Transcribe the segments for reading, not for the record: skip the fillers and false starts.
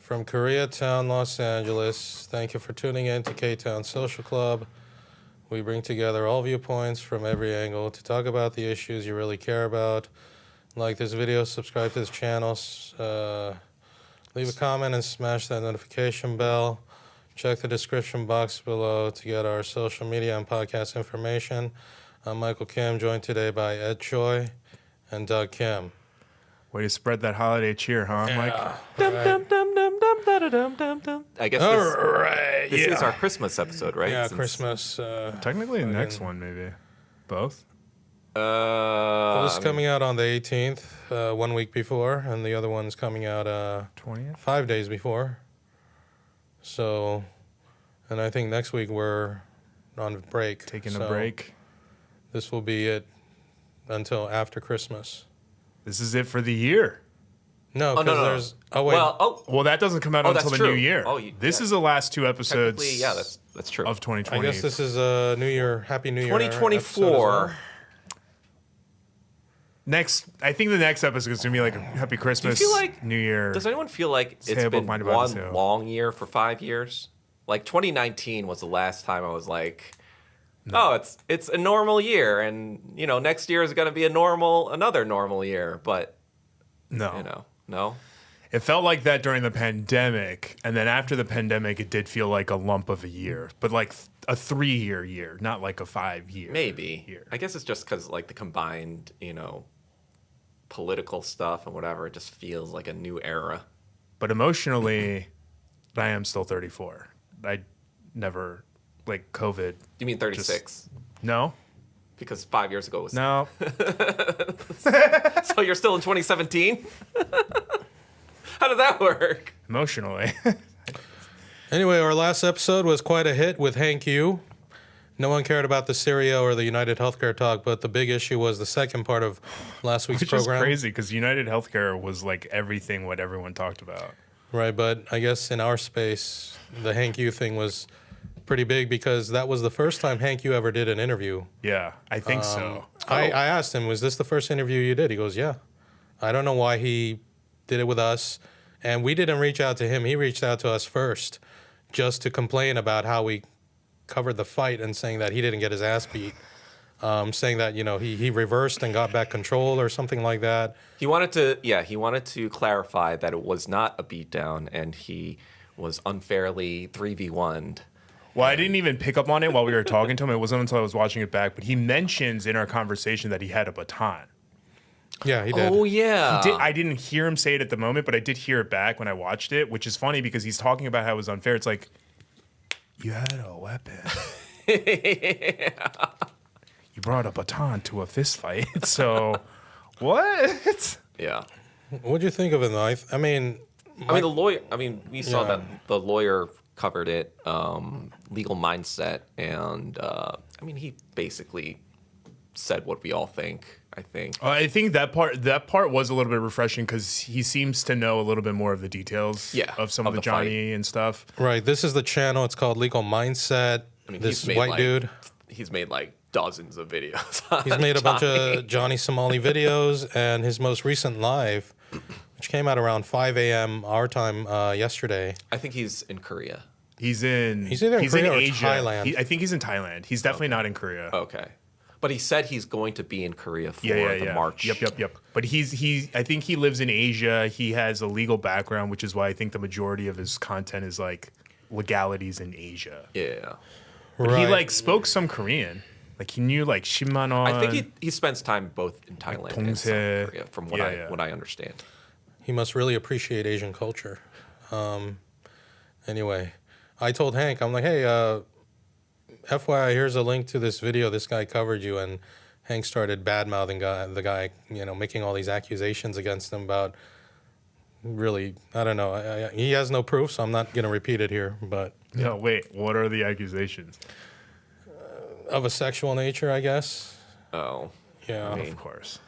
from Koreatown, Los Angeles. Thank you for tuning in to Ktown Social Club. We bring together all viewpoints from every angle to talk about the issues you really care about. Like this video, subscribe to this channel, leave a comment and smash that notification bell. Check the description box below to get our social media and podcast information. I'm Michael Kim, joined today by Ed Choi and Doug Kim. Way to spread that holiday cheer, huh, Mike? I guess this is our Christmas episode, right? Yeah, Christmas. Technically, the next one, maybe. Both? Well, this is coming out on the 18th, 1 week before, and the other one's coming out 20th? 5 days before. So, and I think next week we're on break. Taking a break. This will be it until after Christmas. This is it for the year. No, because there's... Oh, wait. Well, that doesn't come out until the new year. This is the last two episodes that's true. of 2020. I guess this is a New Year, Happy New Year 2024. I think the next episode is going to be like a Happy Christmas, Do you feel like, New Year. Does anyone feel like it's been one long year for 5 years? Like 2019 was the last time I was like... No. Oh, it's a normal year, and next year is going to be another normal year. But no. It felt like that during the pandemic, and then after the pandemic, it did feel like a lump of a year, but like a 3-year year, not like a 5-year. Maybe. Year. I guess it's just because like the combined, political stuff and whatever, it just feels like a new era. But emotionally, I am still 34. I never. Like COVID. You mean 36? No. Because 5 years ago was... No. So you're still in 2017? How did that work? Emotionally. Anyway, our last episode was quite a hit with Hank Yoo. No one cared about the Syria or the United Healthcare talk, but the big issue was the second part of last week's program. Which is crazy, because United Healthcare was like everything what everyone talked about. Right, but I guess in our space, the Hank Yoo thing was... pretty big because that was the first time Hank Yoo ever did an interview. Yeah, I think so. I asked him, was this the first interview you did? He goes, yeah. I don't know why he did it with us. And we didn't reach out to him. He reached out to us first just to complain about how we covered the fight and saying that he didn't get his ass beat. Saying that, he reversed and got back control or something like that. He wanted to clarify that it was not a beatdown and he was unfairly 3v1'd. Well, I didn't even pick up on it while we were talking to him. It wasn't until I was watching it back. But he mentions in our conversation that he had a baton. Yeah, he did. Oh, yeah. I didn't hear him say it at the moment, but I did hear it back when I watched it, which is funny because he's talking about how it was unfair. It's like, you had a weapon. Yeah. You brought a baton to a fist fight. So, what? Yeah. What'd you think of it, though? I mean, the lawyer, we saw that the lawyer covered it, legal mindset, and he basically said what we all think. I think that part was a little bit refreshing because he seems to know a little bit more of the details of some of the Johnny and stuff. Right. This is the channel. It's called Legal Mindset. This white dude. He's made like dozens of videos. He's made a bunch of Johnny Somali videos, and his most recent live, which came out around 5 a.m. our time yesterday. I think he's in Korea. He's either in Korea or Asia. Thailand. I think he's in Thailand. He's definitely not in Korea. Okay. But he said he's going to be in Korea for the March. Yep. But I think he lives in Asia. He has a legal background, which is why I think the majority of his content is like legalities in Asia. Yeah. But he like spoke some Korean. Like he knew like Shimano. I think he spends time both in Thailand and South Korea, from what I understand. He must really appreciate Asian culture. Anyway, I told Hank, I'm like, hey, FYI, here's a link to this video. This guy covered you, and Hank started bad-mouthing the guy, making all these accusations against him about really, I don't know. He has no proof, so I'm not going to repeat it here. But no, wait, what are the accusations? Of a sexual nature, I guess. Oh, yeah, of course.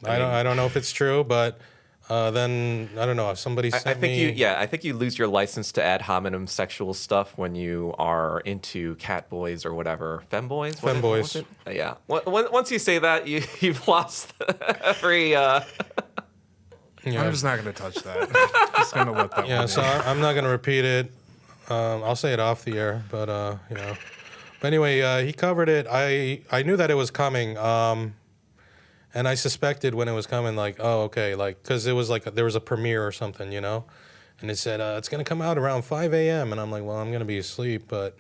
I don't know if it's true, but then I don't know if somebody sent I think you lose your license to ad hominem sexual stuff when you are into cat boys or whatever, femboys. Femboys. Yeah. Once you say that, you've lost every. Yeah. I'm just not going to touch that. Just going to let that Yeah, one so in. I'm not going to repeat it. I'll say it off the air, but, you know. But anyway, he covered it. I knew that it was coming, and I suspected when it was coming, like, oh, okay, like, because it was like, there was a premiere or something, you know? And it said, it's going to come out around 5 a.m., and I'm like, well, I'm going to be asleep, but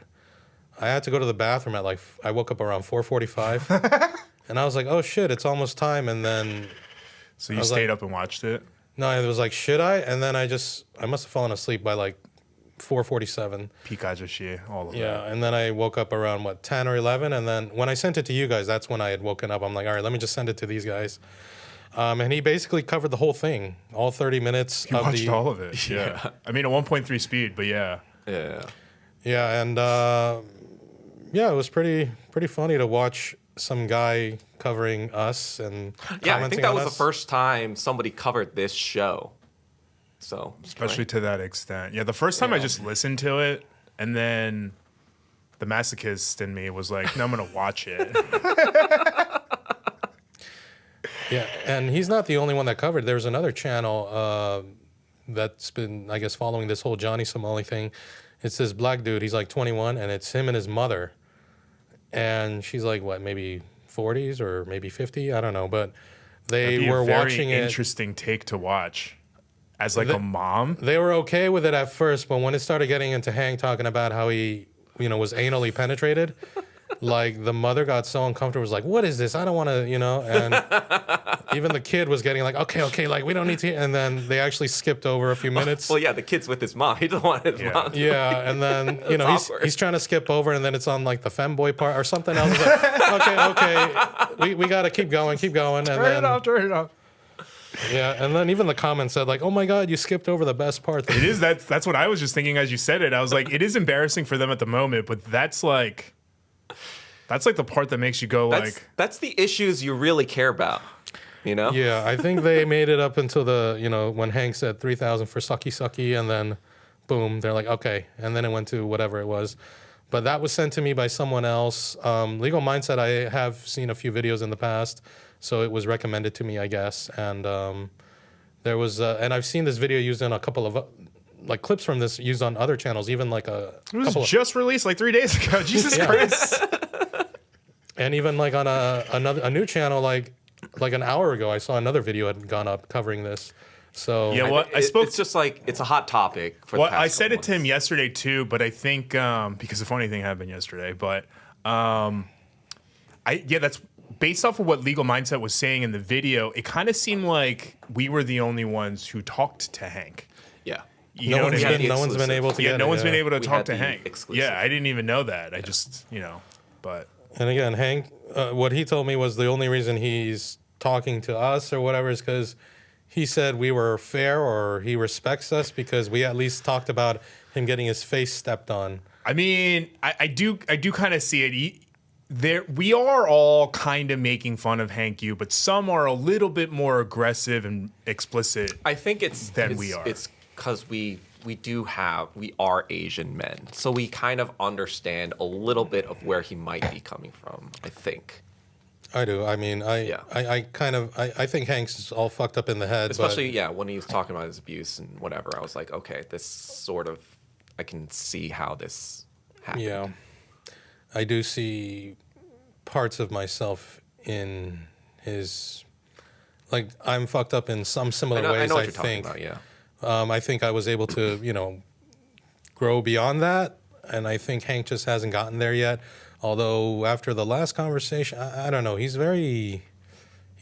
I had to go to the bathroom at, like, I woke up around 4:45, and I was like, oh, shit, it's almost time, and then... So you stayed up and watched it? No, it was like, should I? And then I must have fallen asleep by like 4:47. Pikachu, all of Yeah, that. and then I woke up around, 10 or 11? And then when I sent it to you guys, that's when I had woken up. I'm like, all right, let me just send it to these guys. And he basically covered the whole thing, all 30 minutes You watched all of it, yeah. I mean, at 1.3 speed, but yeah. Yeah. Yeah, and yeah, it was pretty funny to watch some guy covering us and Yeah, I think that was us. the first time somebody covered this show. So Especially to that extent. Yeah, the first time I just listened to it, and then the masochist in me was like, no, I'm going to watch it. Yeah, and he's not the only one that covered. There's another channel that's been, I guess, following this whole Johnny Somali thing. It's this black dude. He's like 21, and it's him and his mother. And she's like, what, maybe 40s or maybe 50? I don't know. But they were watching it. Interesting take to watch. As like a mom? They were okay with it at first, but when it started getting into Hank talking about how he, you know, was anally penetrated, like the mother got so uncomfortable, was like, what is this? I don't want to, you know, and even the kid was getting like, okay, like we don't need to, and then they actually skipped over a few minutes. Well, yeah, the kid's with his mom. He doesn't want his mom. Yeah, and then, you know, awkward. he's trying to skip over, and then it's on like the femboy part or something else. It's like, okay, we got to keep going. And Turn it off. Yeah, and then even the comments said like, "Oh my God, you skipped over the best part." It is that's what I was just thinking as you said it. I was like, it is embarrassing for them at the moment, but that's like the part that makes you go That's the issues you really care about, you know? Yeah, I think they made it up until the, you know, when Hank said 3,000 for sucky, and then boom, they're like, okay, and then it went to whatever it was. But that was sent to me by someone else. Legal Mindset, I have seen a few videos in the past, so it was recommended to me, I guess. And there was, and I've seen this video used in a couple of, like clips from this used on other channels, even like it was just released like 3 days ago. Jesus Christ. And even like on a new channel, like an hour ago, I saw another video had gone up covering this. So yeah, well, it's just like it's a hot topic. For well, the past I said it months. to him yesterday too, but I think because a funny thing happened yesterday. But that's based off of what Legal Mindset was saying in the video. It kind of seemed like we were the only ones who talked to Hank. Yeah. You know what I mean? No one's been able to. Yeah, get no it, one's been able to We talk had to the Hank. exclusive. Yeah, I didn't even know that. I just, but. And again, Hank, what he told me was the only reason he's talking to us or whatever is because he said we were fair or he respects us because we at least talked about him getting his face stepped on. I mean, I do kind of see it. We are all kind of making fun of Hank Yoo, but some are a little bit more aggressive and explicit. I think we are. It's because we are Asian men, so we kind of understand a little bit of where he might be coming from. I think. I do. I mean, I think Hank's all fucked up in the head. Especially, when he was talking about his abuse and whatever. I was like, okay, this sort of, I can see how this happened. Yeah. I do see parts of myself in his, like, I'm fucked up in some similar ways, I know what you're think. talking about, yeah. I think I was able to, grow beyond that. And I think Hank just hasn't gotten there yet. Although after the last conversation, I don't know. He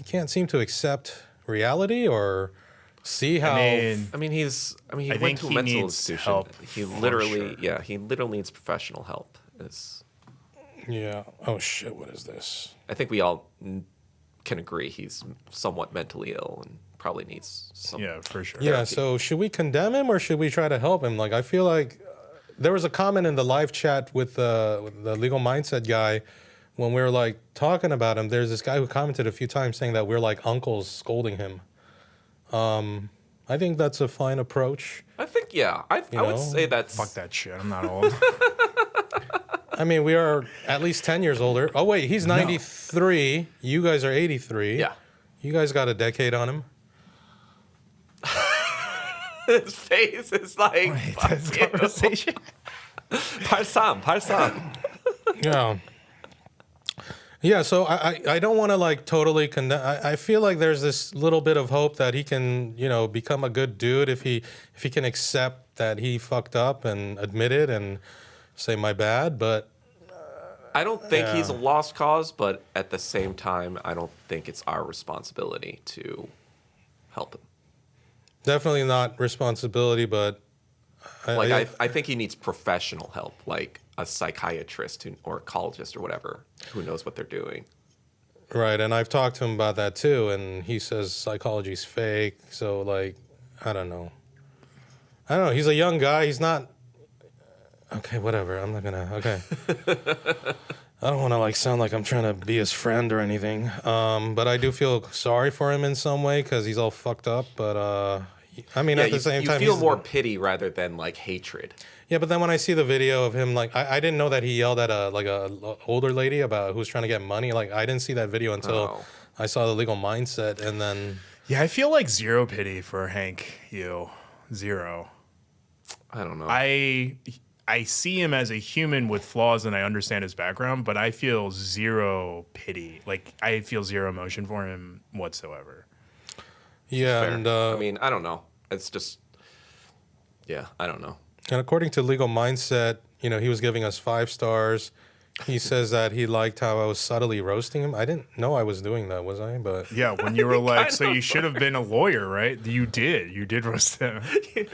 can't seem to accept reality or see how. I mean, he went to a mental institution. Help he literally needs professional help. Yeah. Oh shit! What is this? I think we all can agree he's somewhat mentally ill and probably needs some. Yeah, for sure. Yeah. So should we condemn him or should we try to help him? Like, I feel like there was a comment in the live chat with the Legal Mindset guy when we were like talking about him. There's this guy who commented a few times saying that we're like uncles scolding him. I think that's a fine approach. I think, I would say that's... Fuck that shit. I'm not old. I mean, we are at least 10 years older. Oh, wait, he's 93. You guys are 83. Yeah. You guys got a decade on him. His face is like This conversation. Parsam. Yeah. Yeah, so I don't want to like totally condemn. I feel like there's this little bit of hope that he can, become a good dude if he can accept that he fucked up and admit it and say my bad. But I don't think he's a lost cause, but at the same time, I don't think it's our responsibility to help him. Definitely not responsibility, but I think he needs professional help, like a psychiatrist or a psychologist or whatever, who knows what they're doing. Right, and I've talked to him about that too, and he says psychology's fake. So like, I don't know. He's a young guy. He's not. Okay, whatever. I'm not gonna. Okay. I don't want to like sound like I'm trying to be his friend or anything. But I do feel sorry for him in some way because he's all fucked up. But at the same time, you feel more pity rather than like hatred. Yeah, but then when I see the video of him, like I didn't know that he yelled at a older lady about who's trying to get money. Like I didn't see that video until I saw the legal mindset, and then Yeah, I feel like zero pity for Hank Yoo. Zero. I don't know. I see him as a human with flaws, and I understand his background, but I feel zero pity. Like I feel zero emotion for him whatsoever. yeah, Fair. and I don't know. It's just, I don't know. And according to Legal Mindset, he was giving us 5 stars. He says that he liked how I was subtly roasting him. I didn't know I was doing that, was I? But Yeah, when you were like, so you should have been a lawyer, right? You did roast him.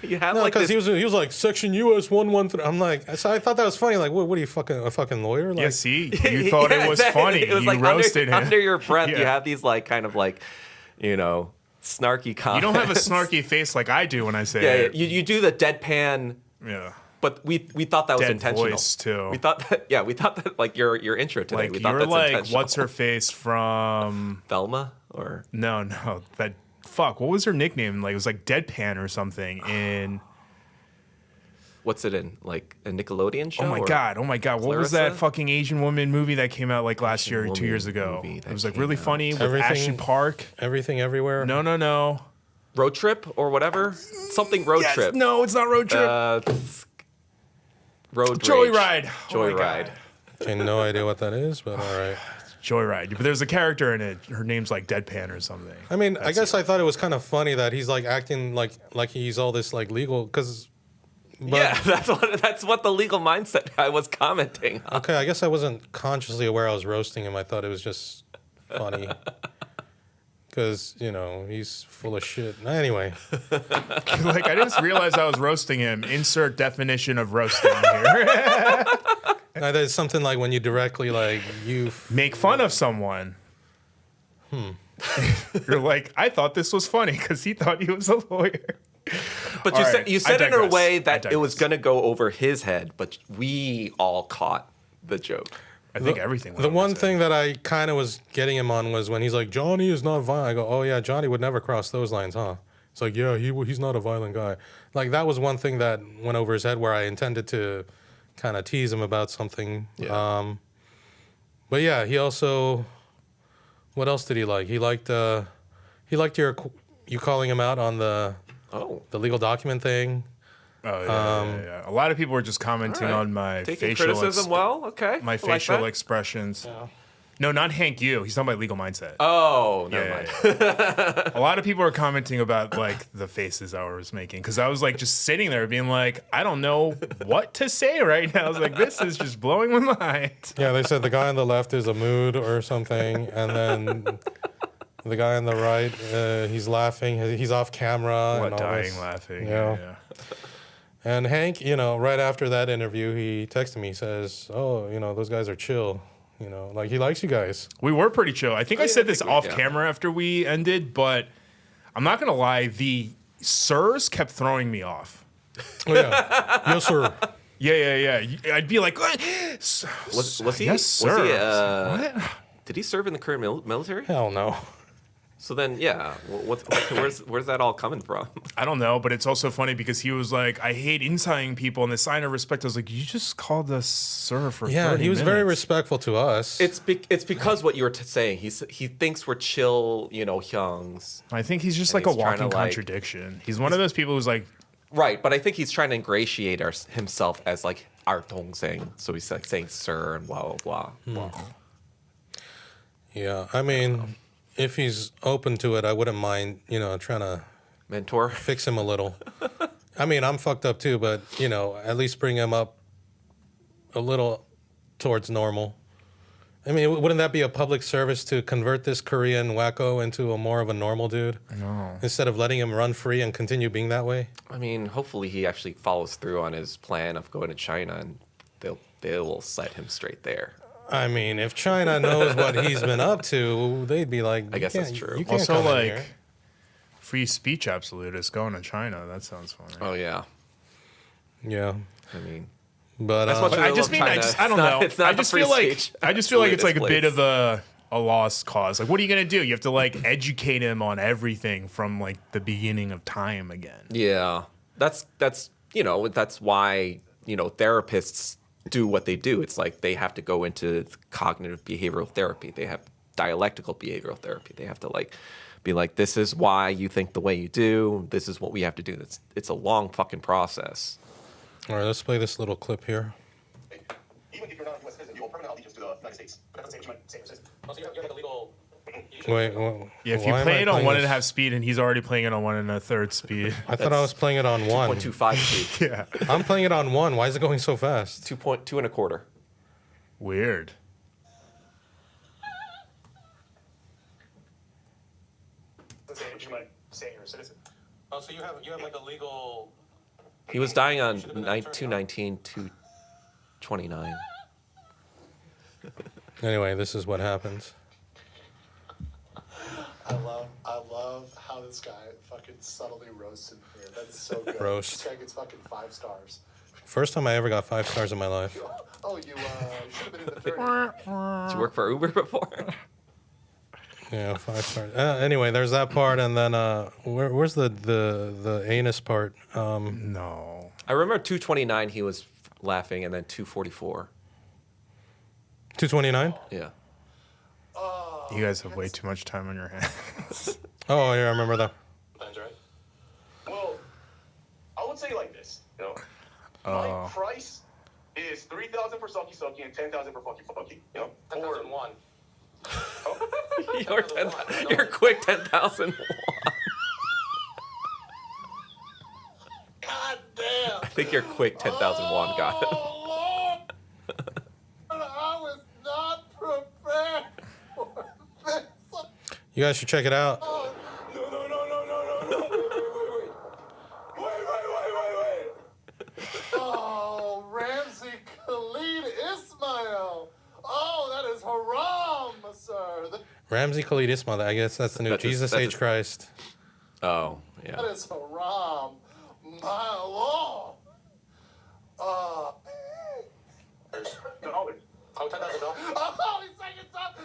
You have no, like because this. he was like Section US 113. I'm like, so I thought that was funny. Like, what are you a fucking lawyer? Like, Yeah, see, you thought it was exactly. funny. It was You like roasted him. under your breath. You Yeah. have these like kind of like, snarky comments. You don't have a snarky face like I do when I say Yeah, it. you do the deadpan. Yeah. But we thought that was Dead intentional. voice, too. We thought that like your intro today. Like we thought you're that's like, intentional. what's her face from? Velma or No, that fuck. What was her nickname? Like it was like Deadpan or something in. what's it in? Like a Nickelodeon show? Oh my god! What was Clarissa? that fucking Asian woman movie that came out like last year or 2 years ago? It was like really funny with Ashley Park. Everything Everywhere. No. Road Trip or whatever? Something Road Yes, Trip. no, it's not Road Trip. Road Joyride. Rage. Oh my Joyride. God. Okay, no idea what that is, but all right. Joyride. But there's a character in it. Her name's like Deadpan or something. I mean, I guess I thought it was kind of funny that he's like acting like he's all this like legal because. Yeah, that's what the legal mindset guy was commenting on. Okay, I guess I wasn't consciously aware I was roasting him. I thought it was just funny. Because, he's full of shit. Anyway. Like, I just realized I was roasting him. Insert definition of roasting here. There's something like when you directly, like, Make fun of someone. You're like, I thought this was funny because he thought he was a lawyer. But All you right, said I it in a digress. way I that it was digress. going to go over his head, but we all caught the joke. I think everything went The over one his thing that I kind of was getting him on was when he's like, Johnny is not violent. I go, oh, yeah, Johnny would never cross those lines, huh? It's like, yeah, he's not a violent guy. Like, that was one thing that went over his head where I intended to kind of tease him about something. Yeah. But, yeah, he also... What else did he like? He liked you calling him out on the legal document thing. Oh, yeah. A lot of people were just commenting on my Taking facial criticism okay. my I like facial that. expressions. Yeah. No, not Hank Yoo. He's talking about legal mindset. Oh, never mind. Yeah. A lot of people are commenting about like the faces I was making because I was like just sitting there being like, I don't know what to say right now. I was like, this is just blowing my mind. Yeah, they said the guy on the left is a mood or something, and then the guy on the right, he's laughing. He's off camera. What, and all dying this. laughing. Yeah. And Hank, right after that interview, he texted me. He says, "Oh, those guys are chill. Like he likes you guys." We were pretty chill. I think I said this off camera after we ended, but I'm not gonna lie, the sirs kept throwing me off. Oh yeah, yes sir. Yeah. I'd be like, Was he? Yes, sir. Was he, What? Did he serve in the Korean military? Hell no. So then, yeah, where's that all coming from? I don't know, but it's also funny because he was like, I hate insulting people, and the sign of respect. I was like, you just called us sir for 30 minutes. He was very respectful to us. It's because what you were saying. He thinks we're chill, hyungs. I think he's just And like a he's trying walking to, like- contradiction. He's one of those people who's like Right, but I think he's trying to ingratiate himself as like our dongseng. So he's like saying sir and blah blah blah. Yeah, I mean, if he's open to it, I wouldn't mind, trying to Mentor. fix him a little. I mean, I'm fucked up too, but at least bring him up a little towards normal. I mean, wouldn't that be a public service to convert this Korean wacko into a more of a normal dude? No. Instead of letting him run free and continue being that way? I mean, hopefully he actually follows through on his plan of going to China, and they will set him straight there. I mean, if China knows what he's been up to, they'd be like, I guess that's true. You can't Also, come in like, here. free speech absolutist going to China. That sounds funny. Oh yeah. Yeah. I mean, But as much as I just love mean, China, I don't know. It's not I just the feel free like speech. I just feel like it's like a bit place. of a lost cause. Like, what are you gonna do? You have to like educate him on everything from like the beginning of time again. Yeah, that's why therapists do what they do. It's like they have to go into cognitive behavioral therapy. They have dialectical behavioral therapy. They have to like be like, this is why you think the way you do. This is what we have to do. It's a long fucking process. all right, let's play this little clip here. Even if you're not a U.S. citizen, you owe permanent allegiance to the United States. But that doesn't say that you might say you're a citizen. Also, you have like a legal. Wait, Yeah, if you why am play I it on playing 1.5 this? speed and he's already playing it on 1.3 speed. I thought I was playing it on 1. 2.25 speed. Yeah. I'm playing it on 1. Why is it going so fast? 2.2 and a quarter. Weird. Doesn't say that you might say you're a citizen. Oh, so you have like a legal. He was dying on 219, 229. Anyway, this is what happens. I love how this guy fucking subtly roasted me. That's so good. Roast. This guy gets fucking 5 stars. First time I ever got 5 stars in my life. Oh, you should have been in the 30. Did you work for Uber before? Yeah, 5 stars. Anyway, there's that part, and then where's the anus part? No. I remember 229. He was laughing, and then 244. 229? Yeah. You guys have way too much time on your hands. Oh, yeah, I remember that. That's right. Well, I would say like this. My price is 3,000 for Sucky Sucky and 10,000 for Fucky Fucky. 10,001. Oh. You're quick 10,000. God damn. I think you're quick 10,001 got it. Oh, Lord. I was not prepared for this. You guys should check it out. Oh, no. Wait. Oh, Ramsey Khalid Ismail. Oh, that is haram, sir. Ramsey Khalid Ismail, I guess that's the new That's his- Jesus that's H. his- Christ. Oh, That yeah. is haram. My Lord. $10,000. Oh, $10,000. Oh, he's saying it's up.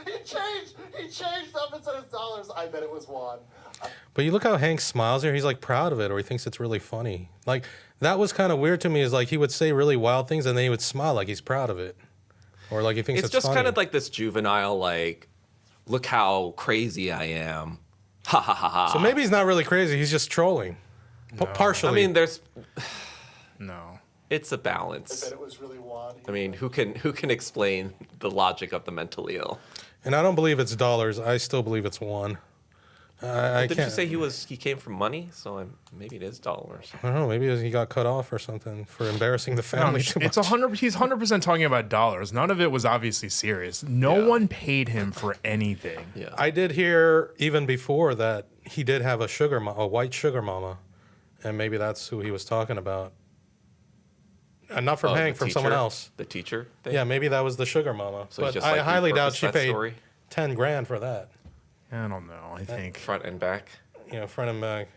He changed up instead of dollars. I bet it was one. But you look how Hank smiles here. He's like proud of it, or he thinks it's really funny. Like, that was kind of weird to me, is like he would say really wild things and then he would smile like he's proud of it. Or like he thinks It's it's just funny. kind of like this juvenile, like, look how crazy I am. Ha ha ha ha. So maybe he's not really crazy. He's just trolling. Partially. I mean, No. it's a I balance. bet it was really one. I mean, who can explain the logic of the mentally ill? And I don't believe it's dollars. I still believe it's 1. I Did can't. you say he came from money? So maybe it is dollars. I don't know. Maybe he got cut off or something for embarrassing the No, family too much. it's 100. He's 100% talking about dollars. None of it was obviously serious. No Yeah. one paid him for anything. Yeah. I did hear even before that he did have a white sugar mama, and maybe that's who he was talking about. And not from Oh, Hank, the from someone teacher? else. The teacher thing? Yeah, maybe that was the sugar mama. So he's but just I like highly doubt repurposed she that paid story? 10 grand for that. I don't know. I think. Front and back. Front and back.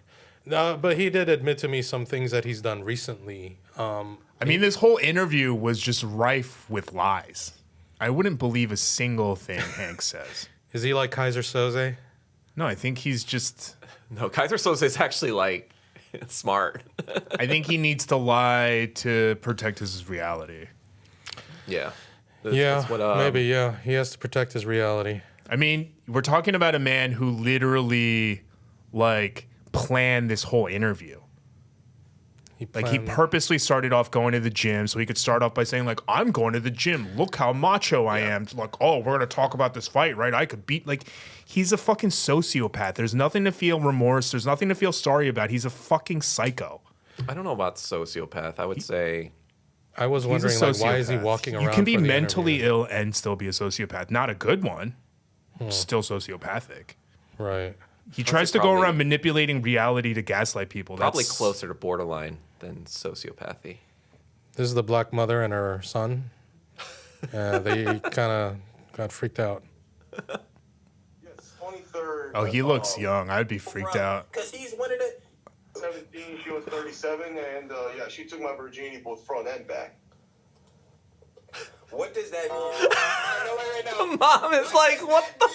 No, but he did admit to me some things that he's done recently. I mean, this whole interview was just rife with lies. I wouldn't believe a single thing Hank says. Is he like Kaiser Soze? No, I think he's just. No, Kaiser Soze is actually like smart. I think he needs to lie to protect his reality. Yeah. Yeah, That's maybe, yeah. He has to protect his reality. I mean, we're talking about a man who literally, like, planned this whole interview. He purposely started off going to the gym so he could start off by saying, like, I'm going to the gym. Look how macho I am. Like, oh, we're going to talk about this fight, right? I could beat, like, he's a fucking sociopath. There's nothing to feel remorse. There's nothing to feel sorry about. He's a fucking psycho. I don't know about sociopath. I would say... I was wondering, like, why is he walking around? You can be for the mentally interview? ill and still be a sociopath. Not a good one. Still sociopathic. Right. He tries to go around manipulating reality to gaslight people. Probably closer to borderline than sociopathy. This is the black mother and her son. They kind of got freaked out. Yes, 23rd. Oh, he looks young. I'd be freaked out. Because he's one of the... 17, she was 37, and yeah, she took my virginity both front and back. What does that mean? I know right now. The mom is like, what the?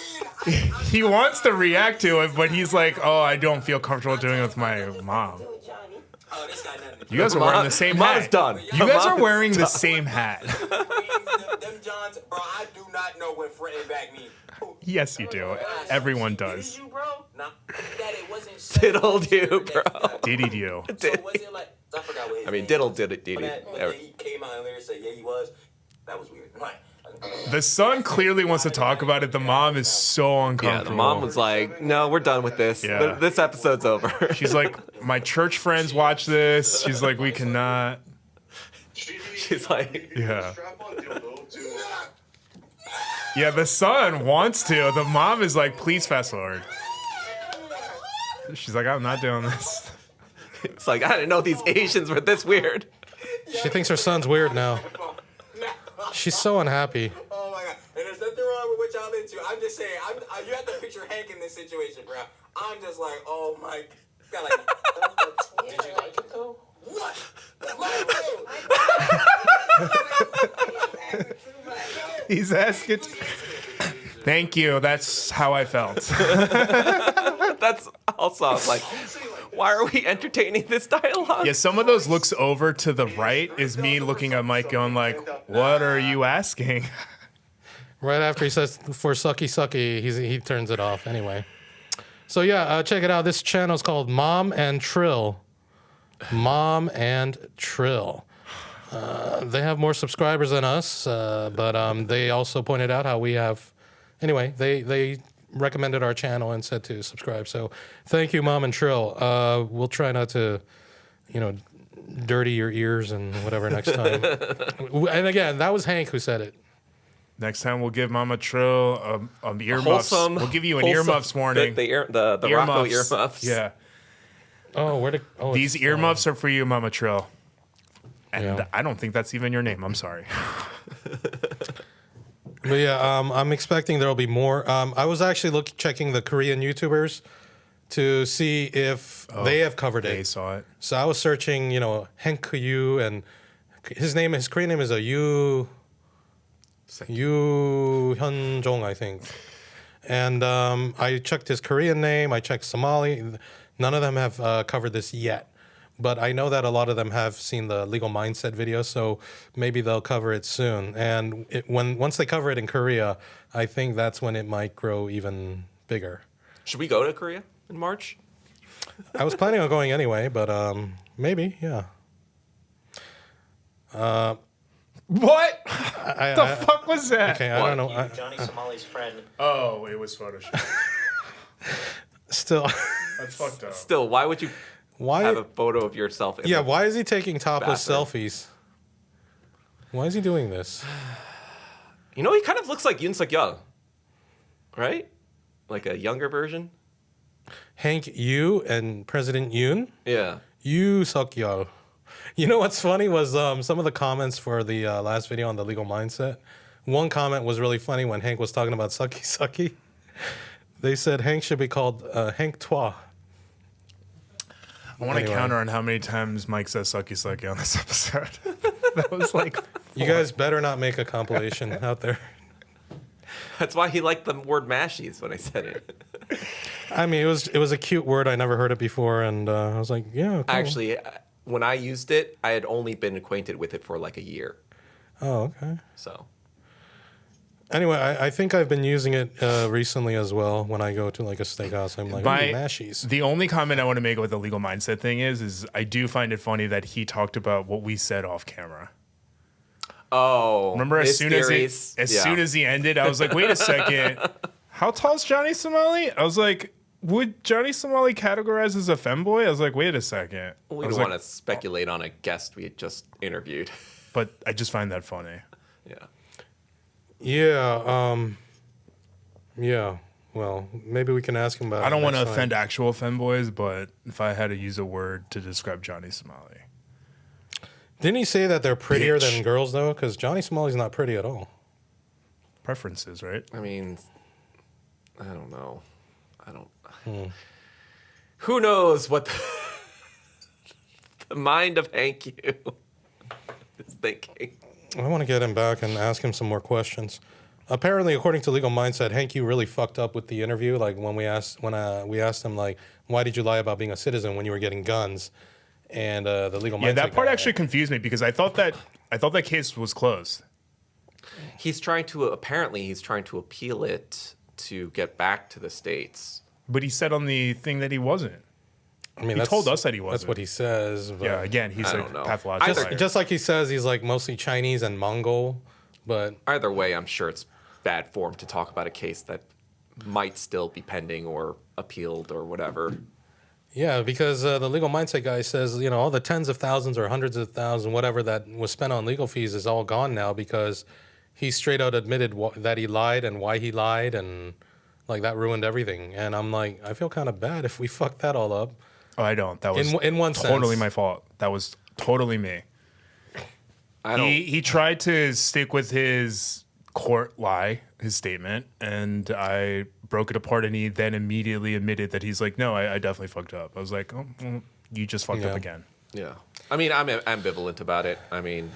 He wants to react to it, but he's like, oh, I don't feel comfortable doing it with my mom. Oh, this guy nothing. You guys are wearing the same Mom hat. is done. You guys are Mom is wearing the done. same hat. Them Johns, bro, I do not know what front and back mean. Yes, you do. Everyone does. Did you, bro? Nah, that it wasn't. Diddled you, bro. Diddy do. So was it like? I forgot what his I mean, name diddle was. did it, When Diddy. he came out and later said, yeah, he was. That was weird. Right. The son clearly wants to talk about it. The mom is so uncomfortable. Yeah, the mom was like, no, we're done with this. Yeah. This episode's over. She's like, my church friends watch this. She's like, we cannot. She's like, Yeah. Strap-on dildo to... Yeah, the son wants to. The mom is like, please fast forward. She's like, I'm not doing this. it's like, I didn't know these Asians were this weird. She thinks her son's weird now. She's so unhappy. Oh my god. And there's nothing wrong with what y'all into. I'm just saying, you have to picture Hank in this situation, bro. I'm just like, oh my god, like, did you like it though? What? He's asking. Thank you. That's how I felt. That's also, I was like, why are we entertaining this dialogue? Yeah, some of those looks over to the right is me looking at Mike going like, what are you asking? Right after he says for sucky sucky, he turns it off anyway. So yeah, check it out. This channel is called Mom and Trill. Mom and Trill. They have more subscribers than us, but they also pointed out how we have. Anyway, they recommended our channel and said to subscribe. So thank you, Mom and Trill. We'll try not to, dirty your ears and whatever next time. And again, that was Hank who said it. Next time we'll give Mama Trill earmuffs. Wholesome. We'll give you an earmuffs warning. The Rocco earmuffs. Yeah. These These earmuffs are for you, Mama Trill. And Yeah. I don't think that's even your name. I'm sorry. But yeah, I'm expecting there'll be more. I was actually checking the Korean YouTubers to see if they have covered They it. saw it. So I was searching, Hank Yoo, and his Korean name is Yoo Hyun-jong, I think. And I checked his Korean name. I checked Somali. None of them have covered this yet. But I know that a lot of them have seen the Legal Mindset video, so maybe they'll cover it soon. And once they cover it in Korea, I think that's when it might grow even bigger. Should we go to Korea in March? I was planning on going anyway, but maybe, yeah. What? The fuck was that? Okay, I don't know. Johnny Somali's friend. Oh, it was Photoshop. Still, That's fucked up. Still, why would you have why? a photo of yourself? Yeah, why is he taking topless bathroom. selfies? Why is he doing this? He kind of looks like Yoon Suk Yeol, right? Like a younger version. Hank Yoo and President Yoon? Yeah. Yoo Suk Yeol. You know what's funny was some of the comments for the last video on the Legal Mindset. One comment was really funny when Hank was talking about sucky sucky. They said Hank should be called Hank Twa. I want to Anyway. counter on how many times Mike says sucky sucky on this episode. That was like You guys better not make a compilation out there. That's why he liked the word mashies when I said it. I mean, it was a cute word. I never heard it before, and I was like, yeah. Cool. Actually, when I used it, I had only been acquainted with it for like a year. Oh, okay. So Anyway, I think I've been using it recently as well. When I go to like a steakhouse, I'm like, ooh, mashies. The only comment I want to make with the legal mindset thing is I do find it funny that he talked about what we said off camera. Oh, remember as soon as he ended, I was like, wait a second, how tall is Johnny Somali? I was like, would Johnny Somali categorize as a femboy? I was like, wait a second. We don't want to speculate on a guest we had just interviewed. But I just find that funny. Yeah. Well, maybe we can ask him about it. I don't want to offend actual femboys, but if I had to use a word to describe Johnny Somali. Didn't he say that they're prettier than girls, though? Because Johnny Somali's not pretty at all. Preferences, right? I mean, I don't know. Who knows what the mind of Hank Yoo is thinking. I want to get him back and ask him some more questions. Apparently, according to Legal Mindset, Hank Yoo really fucked up with the interview. Like when we asked him, like, why did you lie about being a citizen when you were getting guns? And the Legal Mindset. Yeah, that part actually confused me because I thought that case was closed. He's trying to appeal it to get back to the States. But he said on the thing that he wasn't. I mean, he told us that he wasn't. That's what he says. But yeah, again, he's a pathological liar. Just like he says he's like mostly Chinese and Mongol. But either way, I'm sure it's bad form to talk about a case that might still be pending or appealed or whatever. Yeah, because the Legal Mindset guy says, all the tens of thousands or hundreds of thousands, whatever that was spent on legal fees is all gone now because he straight out admitted that he lied and why he lied, and like that ruined everything. And I'm like, I feel kind of bad if we fucked that all up. Oh, I don't. That was in one totally sense. My fault. That was totally me. He tried to stick with his court lie, his statement, and I broke it apart, and he then immediately admitted that he's like, no, I definitely fucked up. I was like, oh, well, you just fucked up again. Yeah. I mean, I'm ambivalent about it. I mean,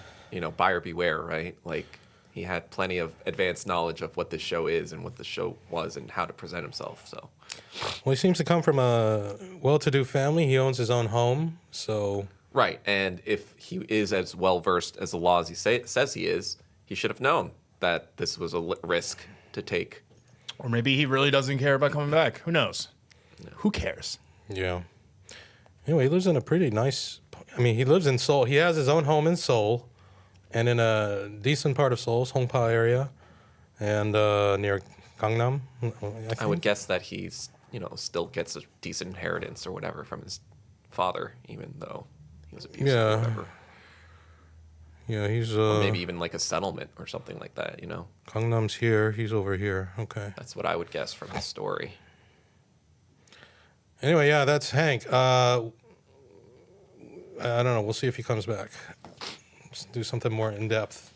buyer beware, right? Like, he had plenty of advanced knowledge of what this show is and what the show was and how to present himself, so. Well, he seems to come from a well-to-do family. He owns his own home, so... Right, and if he is as well-versed as the law as he says he is, he should have known that this was a risk to take. Or maybe he really doesn't care about coming back. Who knows? No. Who cares? Yeah. Anyway, he lives in a pretty nice... I mean, he lives in Seoul. He has his own home in Seoul and in a decent part of Seoul, Songpa area, and near Gangnam, I would guess that he's, still gets a decent inheritance or whatever from his father, even though he was abusive or whatever. Yeah, he's... or maybe even like a settlement or something like that, Gangnam's here, he's over here. Okay. That's what I would guess from his story. Anyway, yeah, that's Hank. I don't know. We'll see if he comes back. Let's do something more in-depth.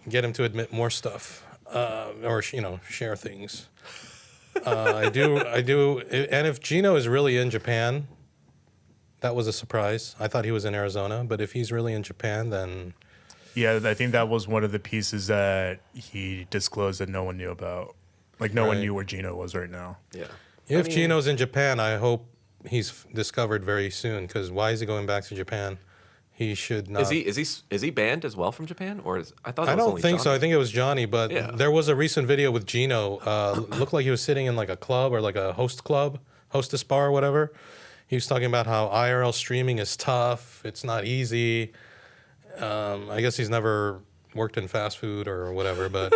Get him to admit more stuff. Or, share things. I do. And if Gino is really in Japan, that was a surprise. I thought he was in Arizona, but if he's really in Japan, then... Yeah, I think that was one of the pieces that he disclosed that no one knew about. Like, no one knew where Gino was right now. Yeah. If Gino's in Japan, I hope he's discovered very soon, because why is he going back to Japan? He should not. Is he banned as well from Japan, or I thought? I don't think so. I think it was Johnny, but there was a recent video with Gino. Looked like he was sitting in like a club or like a hostess bar or whatever. He was talking about how IRL streaming is tough. It's not easy. I guess he's never worked in fast food or whatever, but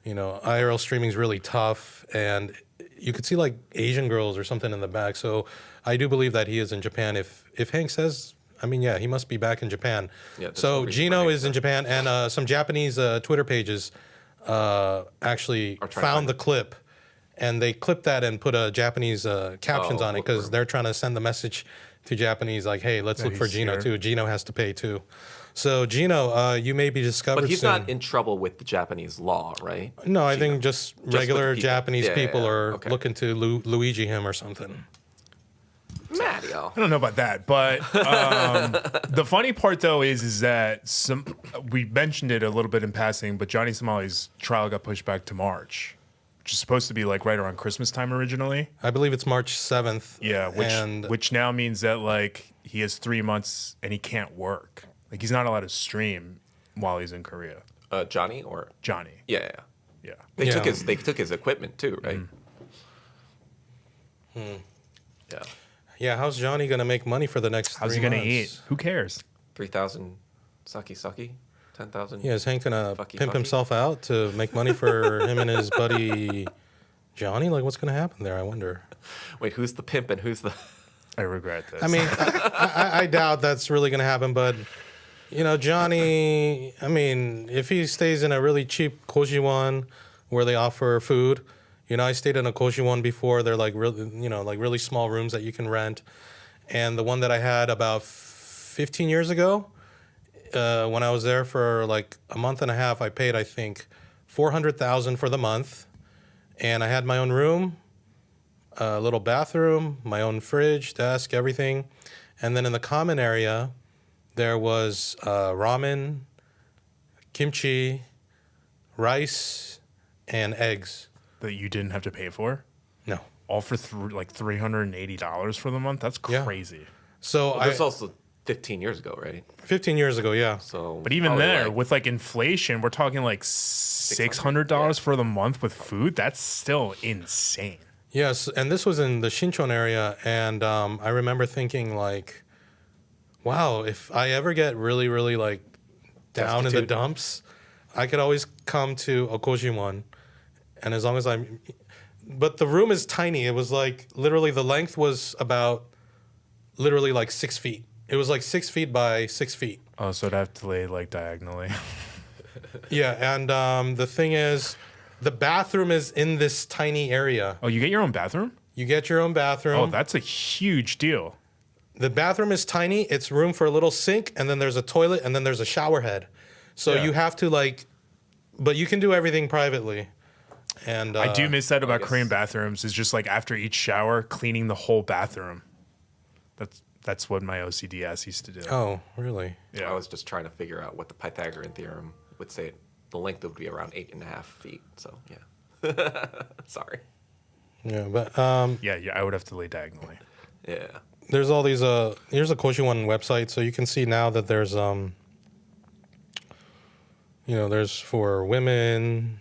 IRL streaming is really tough, and you could see like Asian girls or something in the back. So I do believe that he is in Japan. If Hank says, he must be back in Japan. Yeah, so Gino is in Japan, and some Japanese Twitter pages actually found the clip, and they clipped that and put a Japanese captions on it because they're trying to send the message to Japanese like, hey, let's look for Gino too. Gino has to pay too. So Gino, you may be discovered But he's soon. not in trouble with the Japanese law, right? No, I think just regular Japanese people are looking to Luigi him or something. Mario. I don't know about that, but the funny part though is that we mentioned it a little bit in passing, but Johnny Somali's trial got pushed back to March, which is supposed to be like right around Christmas time originally. I believe it's March 7th. Yeah, which now means that like he has 3 months and he can't work. Like he's not allowed to stream while he's in Korea. Johnny or Johnny. Yeah. Yeah. They took his equipment too, right? Yeah. Yeah, how's Johnny gonna make money for the next 3 months? How's he gonna eat? Who cares? 3,000 sucky, 10,000. Yeah, is Hank gonna Fucky, pimp fucky. himself out to make money for him and his buddy Johnny? Like, what's gonna happen there? I wonder. Wait, who's the pimp and who's the? I regret this. I mean, I doubt that's really gonna happen, but you know, Johnny. I mean, if he stays in a really cheap Kojiwon where they offer food, you know, I stayed in a Kojiwon before. They're like really, you know, like really small rooms that you can rent, and the one that I had about 15 years ago. When I was there for like a month and a half, I paid, I think, 400,000 for the month, and I had my own room, a little bathroom, my own fridge, desk, everything, and then in the common area, there was ramen, kimchi, rice, and eggs. that you didn't have to pay for? No. All for like $380 for the month? That's Yeah. crazy. So Well, there's also 15 years ago, right? 15 years ago, yeah. So, But even probably there, like- with like inflation, we're talking like $600 for the month with food. That's still insane. Yes, and this was in the Shinchon area, and I remember thinking like, wow, if I ever get really, really like down in the Destitute. dumps, I could always come to a Kojimon, and as long as I'm, but the room is tiny. It was like literally the length was about literally like 6 feet. It was like 6 feet by 6 feet. Oh, so I'd have to lay like diagonally. Yeah, and the thing is, the bathroom is in this tiny area. Oh, you get your own bathroom? You get your own bathroom. Oh, that's a huge deal. The bathroom is tiny. It's room for a little sink, and then there's a toilet, and then there's a shower head. So Yeah. you have to like, but you can do everything privately. And I do miss that about guess- Korean bathrooms is just like after each shower, cleaning the whole bathroom. That's what my OCD ass used to do. Oh, really? Yeah. I was just trying to figure out what the Pythagorean theorem would say. The length would be around 8.5 feet. So yeah. Sorry. Yeah, but yeah, I would have to lay diagonally. Yeah. there's all these. Here's a Koshiwon website, so you can see now that there's there's for women.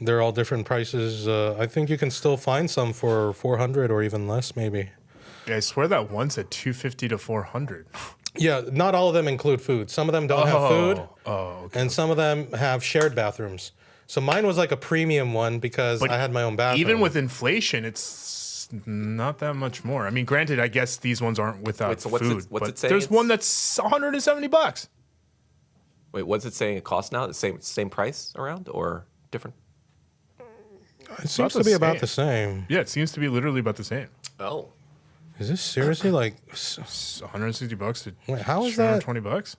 They're all different prices. I think you can still find some for 400 or even less, maybe. Yeah, I swear that one's at 250 to 400. Yeah, not all of them include food. Some of them don't have food, Oh, okay. and some of them have shared bathrooms. So mine was like a premium one because But I had my own bathroom. Even with inflation, it's not that much more. I mean, granted, I guess these ones aren't without Wait, so what's food. it- what's but it saying there's it's- one that's $170. Wait, what's it saying it costs now? The same price around or different? it seems the to be about same. the same. Yeah, it seems to be literally about the same. Oh. Is this seriously like? It's $160 to Wait, how is that? $220.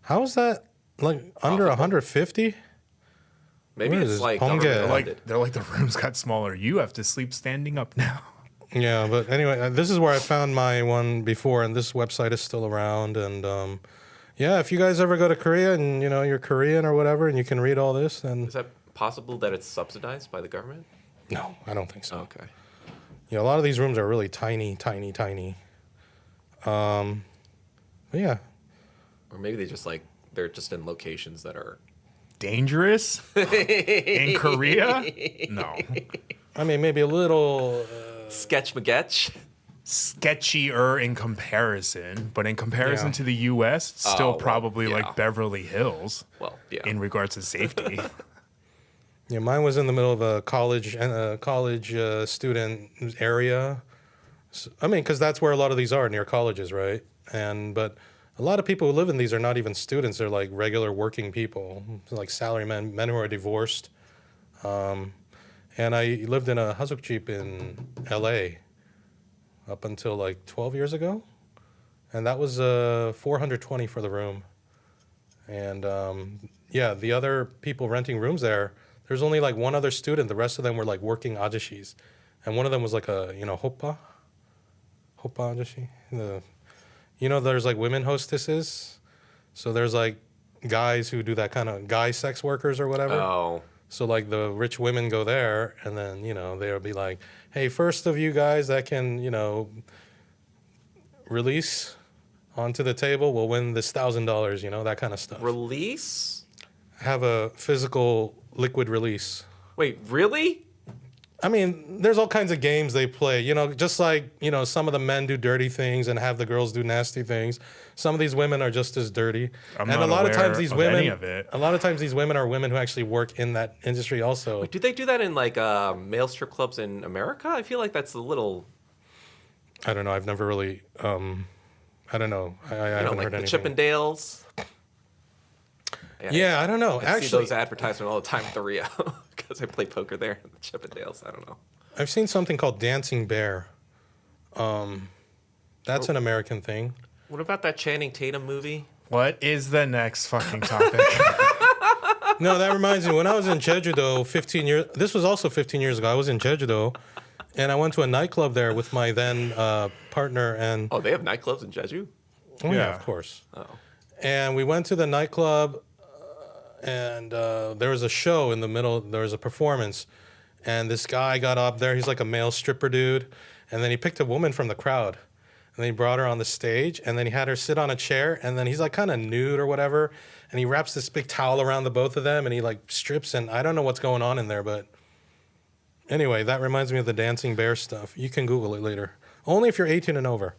How is that like under 150? Maybe Where it's is like Hongdae? government Like funded. they're like the rooms got smaller. You have to sleep standing up now. Yeah, but anyway, this is where I found my one before, and this website is still around. And yeah, if you guys ever go to Korea and you're Korean or whatever, and you can read all this, then Is that possible that it's subsidized by the government? no, I don't think so. Okay. Yeah, a lot of these rooms are really tiny, tiny, tiny. But yeah, Or maybe they're just in locations that are Dangerous in Korea? No. I mean maybe a little. sketch magetch. Sketchier in comparison, but in comparison Yeah. to the U.S., it's still well, probably yeah. like Beverly Hills Well, yeah. in regards to safety. Yeah, mine was in the middle of a college student area. So, I mean, because that's where a lot of these are, near colleges, right? But a lot of people who live in these are not even students; they're like regular working people, like salarymen, men who are divorced. And I lived in a hazukjeep in L.A. up until like 12 years ago, and that was $420 for the room. And yeah, the other people renting rooms there. There's only like one other student. The rest of them were like working ajishis. And one of them was like a, hoppa ajashi. There's like women hostesses. So there's like guys who do that kind of guy sex workers or whatever. Oh. So like the rich women go there and then, they'll be like, hey, first of you guys that can, release onto the table will win this $1,000, that kind of stuff. Release? have a physical liquid release. Wait, really? I mean, there's all kinds of games they play. You know, just like, you know, some of the men do dirty things and have the girls do nasty things. Some of these women are just as dirty. I'm and not a lot of times aware these of women, any of it. a lot of times these women are women who actually work in that industry also. Wait, do they do that in like male strip clubs in America? I feel like that's a little. I don't know. I've never really. I don't know. I haven't like heard the anything. Chippendales. Yeah, I don't know. I see Actually, those advertisements all the time at the Rio because I play poker there. The Chippendales. I don't know. I've seen something called Dancing Bear. That's an American thing. What about that Channing Tatum movie? What is the next fucking topic? No, that reminds me. When I was in Jeju-do 15 years, this was also 15 years ago. I was in Jeju-do, and I went to a nightclub there with my then partner. And Oh, they have nightclubs in Jeju? oh, yeah, Yeah. of course. Oh. And we went to the nightclub, and there was a show in the middle. There was a performance, and this guy got up there. He's like a male stripper dude, and then he picked a woman from the crowd, and then he brought her on the stage, and then he had her sit on a chair, and then he's like kind of nude or whatever, and he wraps this big towel around the both of them, and he like strips, and I don't know what's going on in there, but anyway, that reminds me of the Dancing Bear stuff. You can Google it later. Only if you're 18 and over.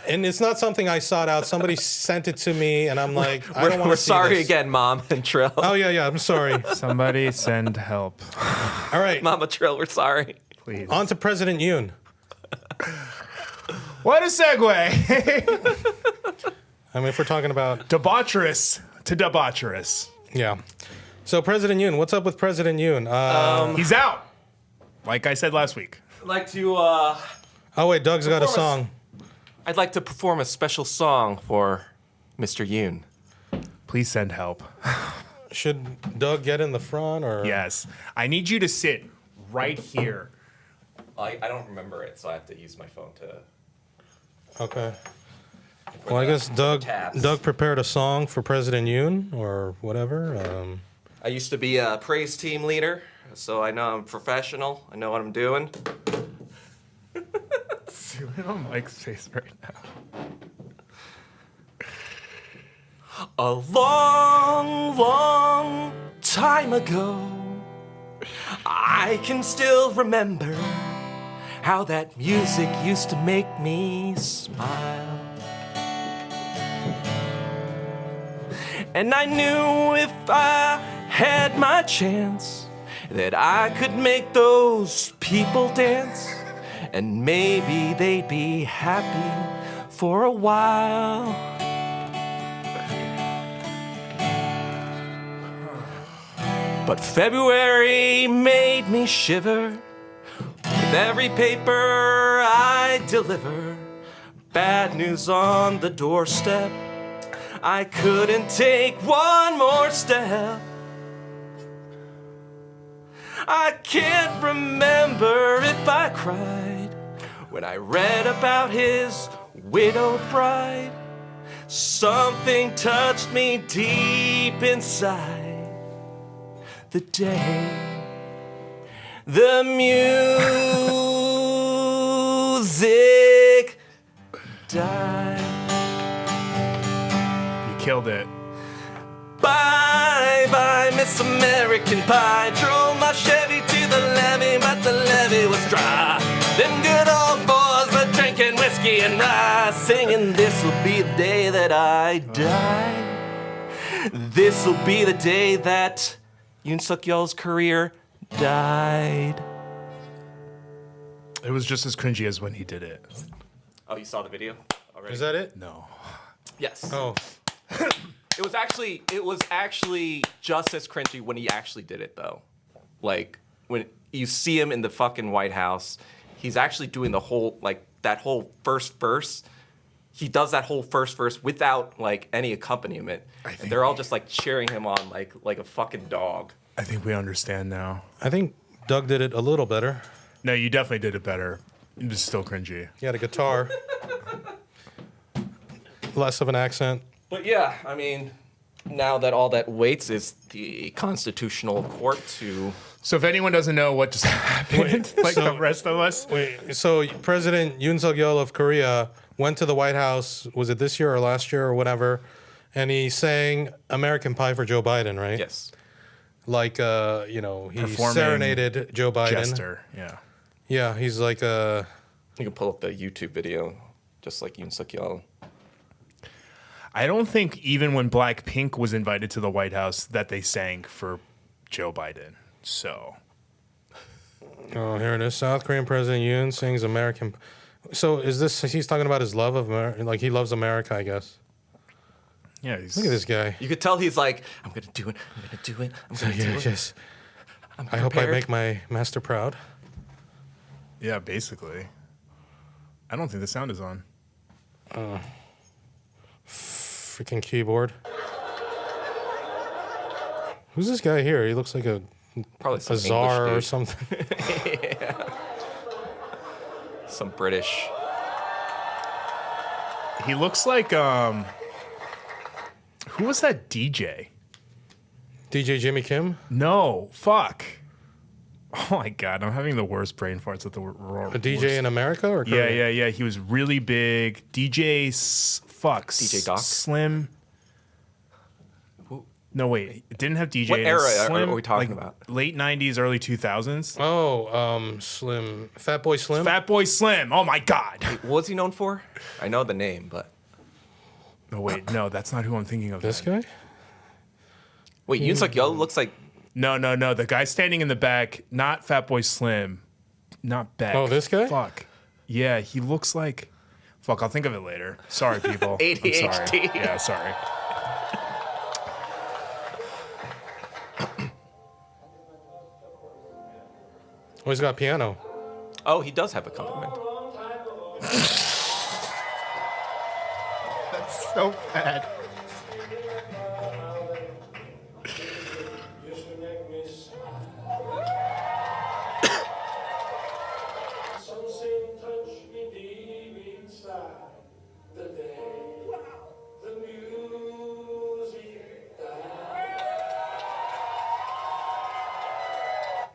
And it's not something I sought out. Somebody sent it to me, and I'm like, I don't want We're to see sorry this. again, Mom and Trill. Oh, yeah, I'm sorry. Somebody send help, All right, Mama Trill, we're sorry. please. on to President Yoon. What a segue. I mean, if we're talking about, Debaucherous to debaucherous. yeah. So President Yoon, what's up with President Yoon? He's out. Like I said last week. I'd like to Oh, wait, Doug's got a performance. song. I'd like to perform a special song for Mr. Yoon. Please send help. Should Doug get in the front, or? Yes. I need you to sit right here. I don't remember it, so I have to use my phone to. Okay. Well, I guess Doug prepared a song for President Yoon, or whatever. I used to be a praise team leader, so I know I'm professional. I know what I'm doing. Zoom in on Mike's face right now. A long, long time ago, I can still remember how that music used to make me smile. And I knew if I had my chance that I could make those people dance, and maybe they'd be happy for a while. But February made me shiver with every paper I deliver. Bad news on the doorstep. I couldn't take one more step. I can't remember if I cried when I read about his widowed bride. Something touched me deep inside the day the music died. You killed it. Bye bye, Miss American Pie. Drove my Chevy to the levee, but the levee was dry. Them good old boys were drinking whiskey and rye, singing, "This'll be the day that I die. This'll be the day that Yoon Suk-yeol's career died." It was just as cringy as when he did it. Oh, you saw the video already? Is that it? No. Yes. Oh, It was actually just as cringy when he actually did it, though. Like, when you see him in the fucking White House, he's actually doing the whole, like, that whole first verse. He does that whole first verse without, like, any accompaniment. And they're all just, like, cheering him on like a fucking dog. I think we understand now. I think Doug did it a little better. No, you definitely did it better. It was still cringy. He had a guitar. Less of an accent. But yeah, I mean, now that all that waits is the Constitutional Court to... So if anyone doesn't know what just happened, like so- the rest of us, Wait, so President Yoon Suk-yeol of Korea went to the White House, was it this year or last year or whatever, And he sang American Pie for Joe Biden, right? Yes. Like, you know, he Performing serenaded Joe Biden. Jester, yeah. Yeah, he's like a... You can pull up the YouTube video, just like Yoon Suk Yeol. I don't think even when Blackpink was invited to the White House that they sang for Joe Biden. So... Oh, here it is. South Korean President Yoon sings American... So is this... He's talking about his love of America. Like, he loves America, I guess. Yeah, he's... Look at this guy. You could tell he's like, I'm going to do it. I'm going to do it. I'm going to do it. Yes. I'm I hope I prepared. make my master proud. Yeah, basically. I don't think the sound is on. Freaking keyboard. Who's this guy here? He looks like a Probably some czar or English dude. something. Some British. He looks like who was that DJ? DJ Jimmy Kim? No, fuck. Oh my god, I'm having the worst brain farts at the worst. A DJ in America or Yeah, Korea? yeah, yeah. He was really big. DJ DJ Doc? Slim. No, wait. It didn't have DJ. What in it. era Slim, are we talking like, about? Late 90s, early 2000s. Oh, Slim. Fat Boy Slim? Fat Boy Slim. Oh my god. What was he known for? I know the name, but... No, wait. No, that's not who I'm thinking of. This then. guy? Wait, Yoon Suk Yeol looks like... No. The guy standing in the back, not Fat Boy Slim. Not Beck. Oh, this guy? Fuck. Yeah, he looks like... Fuck, I'll think of it later. Sorry, people. ADHD. I'm sorry. Yeah, sorry. Oh, he's got piano. Oh, he does have accompaniment. That's so bad.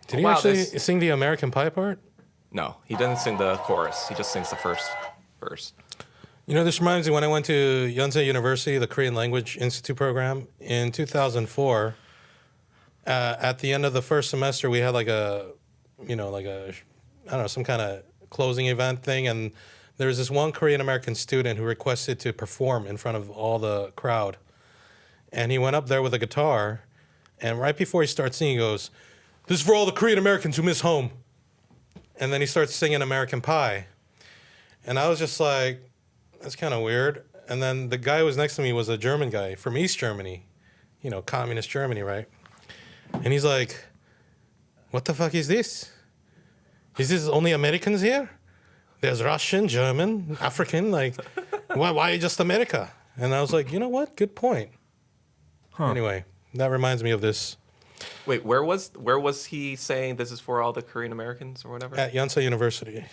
Did he Wow, actually this- sing the American Pie part? No, he doesn't sing the chorus. He just sings the first verse. You know, this reminds me when I went to Yonsei University, the Korean Language Institute program, in 2004. At the end of the first semester, we had like a, I don't know, some kind of closing event thing. And there was this one Korean American student who requested to perform in front of all the crowd. And he went up there with a guitar. And right before he starts singing, he goes, "This is for all the Korean Americans who miss home." And then he starts singing American Pie. And I was just like, that's kind of weird. And then the guy who was next to me was a German guy from East Germany, communist Germany, right? And he's like, "What the fuck is this? Is this only Americans here? There's Russian, German, African, like, why just America?" And I was like, you know what? Good point. Anyway, that reminds me of this. Wait, where was he saying this is for all the Korean Americans or whatever? At Yonsei University.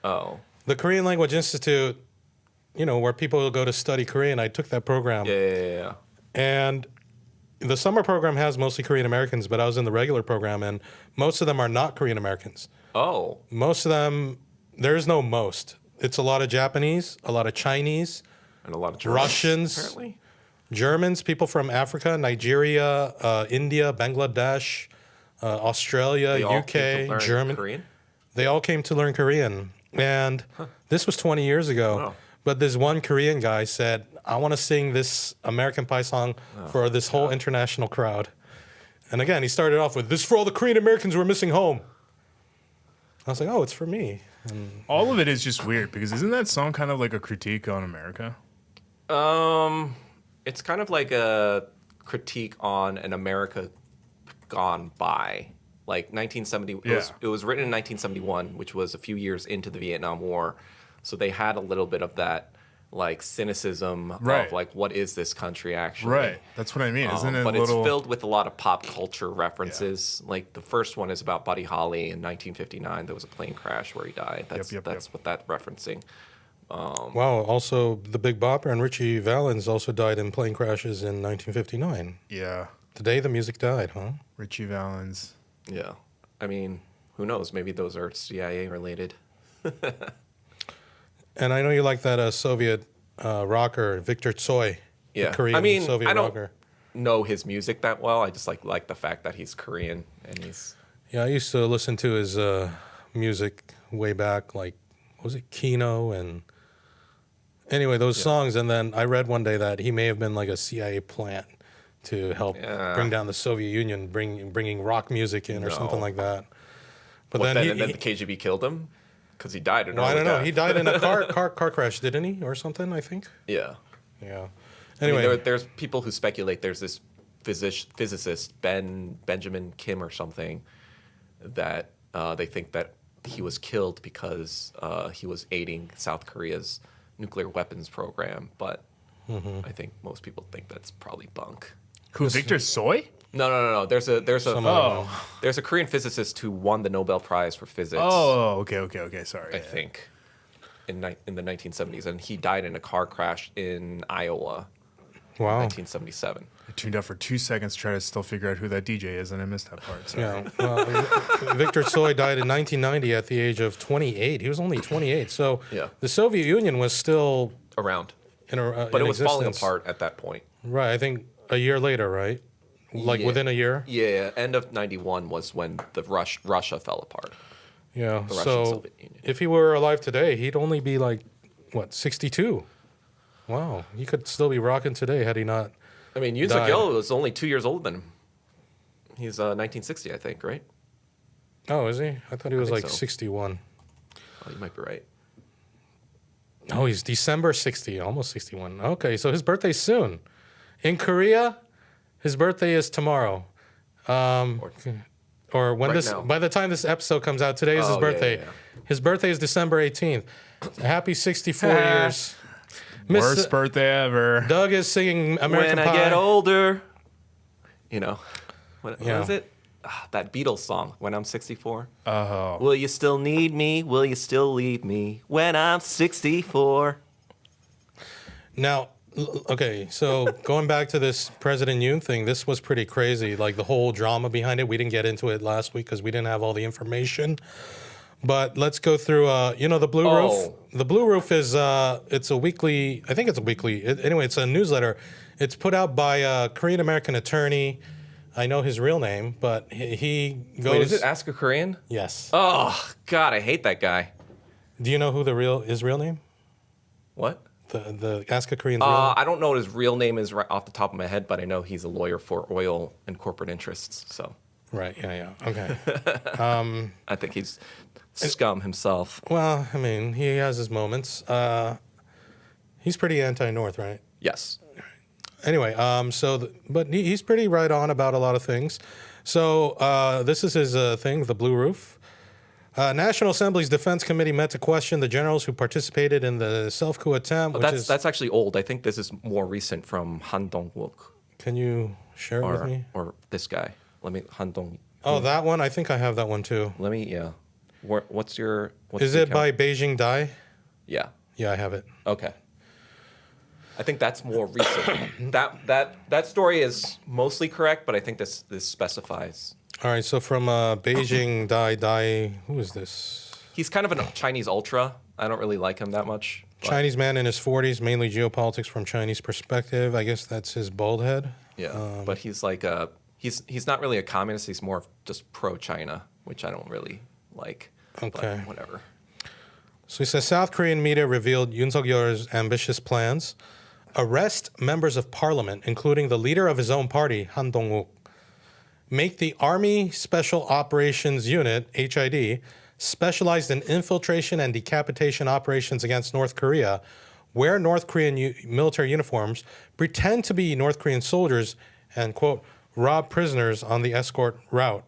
Oh. The Korean Language Institute, where people go to study Korean. I took that program. Yeah. And the summer program has mostly Korean Americans, but I was in the regular program, and most of them are not Korean Americans. Oh. Most of them, there is no most. It's a lot of Japanese, a lot of Chinese, And a lot of Germans, Russians, apparently. Germans, people from Africa, Nigeria, India, Bangladesh, Australia, They all came UK, to learn Germany. Korean? They all came to learn Korean. And this was 20 years ago. Wow. But this one Korean guy said, "I want to sing this American Pie song for this whole international crowd." And again, he started off with, "This is for all the Korean Americans who are missing home." I was like, oh, it's for me. All of it is just weird because isn't that song kind of like a critique on America? It's kind of like a critique on an America gone by. Like 1970, it was written in 1971, which was a few years into the Vietnam War. So they had a little bit of that like cynicism Right. of like, what is this country actually? Right. That's what I mean. Isn't it But a little... it's filled with a lot of pop culture references. Like the first one is about Buddy Holly in 1959. There was a plane crash where he died. That's Yep. what that's referencing. Wow, also the Big Bopper and Richie Valens also died in plane crashes in 1959. Yeah. The day the music died, huh? Richie Valens. Yeah. I mean, who knows? Maybe those are CIA related. And I know you like that Soviet rocker, Victor Tsoi. Yeah. Korean Soviet I don't rocker. know his music that well. I just like the fact that he's Korean and he's. Yeah, I used to listen to his music way back, like, what was it, Kino and anyway, those songs. And then I read one day that he may have been like a CIA plant to help bring down the Soviet Union, bringing rock music in or something like that. But then the KGB killed him because he died. I don't know. He died in a car crash, didn't he, or something? I think. Yeah. Yeah. Anyway, I mean, there's people who speculate. There's this physicist Benjamin Kim or something that they think that he was killed because he was aiding South Korea's nuclear weapons program. But I think most people think that's probably bunk. Who, Victor Soy? No. There's a Korean physicist who won the Nobel Prize for physics. Oh, okay. Sorry. I think in the 1970s, and he died in a car crash in Iowa. Wow. 1977. I tuned out for 2 seconds to try to still figure out who that DJ is, and I missed that part. So. Yeah. Well, Victor Tsoi died in 1990 at the age of 28. He was only 28. So the Soviet Union was still around. But it was falling apart at that point. Right. I think a year later, right? Like within a year? Yeah. End of 91 was when the Russia fell apart. Yeah. The Russian So Soviet Union. if he were alive today, he'd only be like, what, 62? Wow. He could still be rocking today had he not. I mean, Yoon Suk-yeol was only 2 years older than him. He's 1960, I think, right? Oh, is he? I thought he was like so. 61. Oh, you might be right. Oh, he's December 60, almost 61. Okay, so his birthday's soon. In Korea, his birthday is tomorrow. Or when by the time this episode comes out, today is his birthday. Yeah. His birthday is December 18th. Happy 64 years. Worst birthday ever. Doug is singing American Pie. When I get older, what is it? That Beatles song, When I'm 64. Oh. Will you still need me? Will you still leave me when I'm 64? Now, okay, so going back to this President Yoon thing, this was pretty crazy. Like the whole drama behind it. We didn't get into it last week because we didn't have all the information. But let's go through, the Blue Roof. The Blue Roof is, it's a weekly, I think it's a weekly, anyway, it's a newsletter. It's put out by a Korean-American attorney. I know his real name, but he goes... Wait, is it Ask a Korean? Yes. Oh, God, I hate that guy. Do you know who his real name? What? The Ask a Korean's real name? I don't know what his real name is right off the top of my head, but I know he's a lawyer for oil and corporate interests, so... Right, yeah, okay. I think he's scum himself. Well, I mean, he has his moments. He's pretty anti-North, right? Yes. Anyway, but he's pretty right on about a lot of things. So this is his thing, the Blue Roof. National Assembly's Defense Committee met to question the generals who participated in the self-coup attempt. That's actually old. I think this is more recent from Han Dong-wook. Can you share it with me? Or this guy. Let me, Han Dong. Oh, that one? I think I have that one too. Let me, yeah. What's is it by Beijing Dai? Yeah. Yeah, I have it. Okay. I think that's more recent. that story is mostly correct, but I think this specifies. All right, so from Beijing Dai, who is this? He's kind of a Chinese ultra. I don't really like him that much. Chinese man in his 40s, mainly geopolitics from Chinese perspective. I guess that's his bald head. Yeah, but he's like he's not really a communist. He's more just pro-China, which I don't really like. Okay. But whatever. So he says South Korean media revealed Yoon Suk-yeol's ambitious plans. Arrest members of parliament, including the leader of his own party, Han Dong-wook. Make the Army Special Operations Unit, HID, specialized in infiltration and decapitation operations against North Korea, wear North Korean military uniforms, pretend to be North Korean soldiers, and, quote, rob prisoners on the escort route.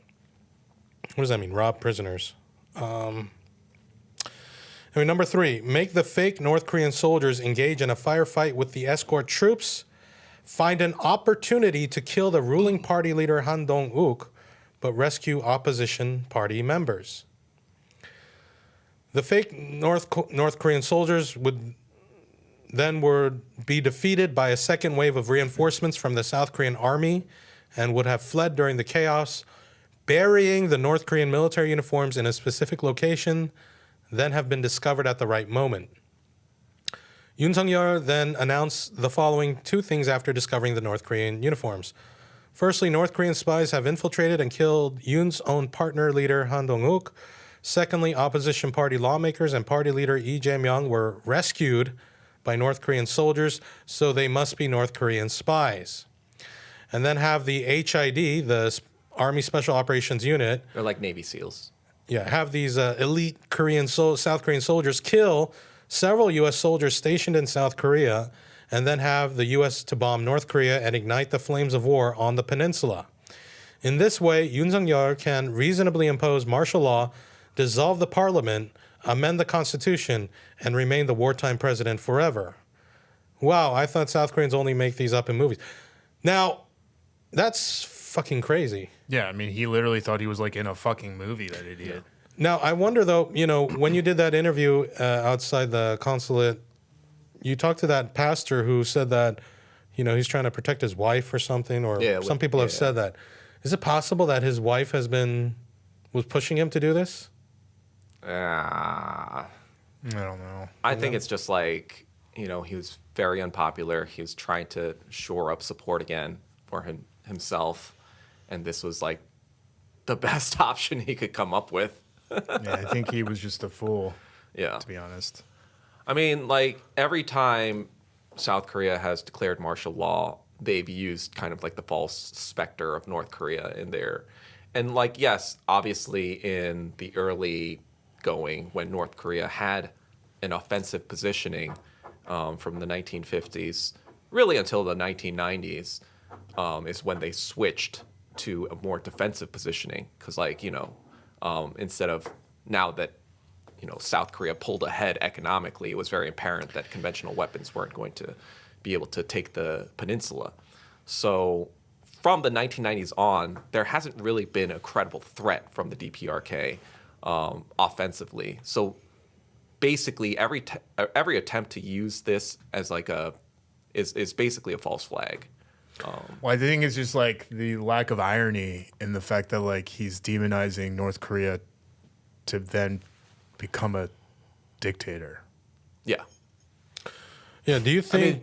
What does that mean, rob prisoners? Number 3, make the fake North Korean soldiers engage in a firefight with the escort troops, find an opportunity to kill the ruling party leader Han Dong-wook, but rescue opposition party members. The fake North Korean soldiers would be defeated by a second wave of reinforcements from the South Korean army and would have fled during the chaos, burying the North Korean military uniforms in a specific location, then have been discovered at the right moment. Yoon Sung-yeol then announced the following two things after discovering the North Korean uniforms. Firstly, North Korean spies have infiltrated and killed Yoon's own partner leader Han Dong-wook. Secondly, opposition party lawmakers and party leader Lee Jae-myung were rescued by North Korean soldiers, so they must be North Korean spies. And then have the HID, the Army Special Operations Unit. They're like Navy SEALs. Yeah, have these elite South Korean soldiers kill several U.S. soldiers stationed in South Korea, and then have the U.S. to bomb North Korea and ignite the flames of war on the peninsula. In this way, Yoon Sung-yeol can reasonably impose martial law, dissolve the parliament, amend the constitution, and remain the wartime president forever. Wow, I thought South Koreans only make these up in movies. Now, that's fucking crazy. Yeah, I mean, he literally thought he was like in a fucking movie, that idiot. Now, I wonder though, when you did that interview outside the consulate, you talked to that pastor who said that, he's trying to protect his wife or something, or some people have said that. Is it possible that his wife was pushing him to do this? I don't know. I think it's just like, he was very unpopular. He was trying to shore up support again for himself. And this was like the best option he could come up with. Yeah, I think he was just a fool. Yeah. To be honest. I mean, like, every time South Korea has declared martial law, they've used kind of like the false specter of North Korea in there. And like, yes, obviously in the early going when North Korea had an offensive positioning from the 1950s, really until the 1990s, is when they switched to a more defensive positioning. Because like, instead of now that, South Korea pulled ahead economically, it was very apparent that conventional weapons weren't going to be able to take the peninsula. So from the 1990s on, there hasn't really been a credible threat from the DPRK offensively. So basically, every attempt to use this as like is basically a false flag. Well, I think it's just like the lack of irony in the fact that like he's demonizing North Korea to then become a dictator. Yeah. Yeah. Do you think? I mean,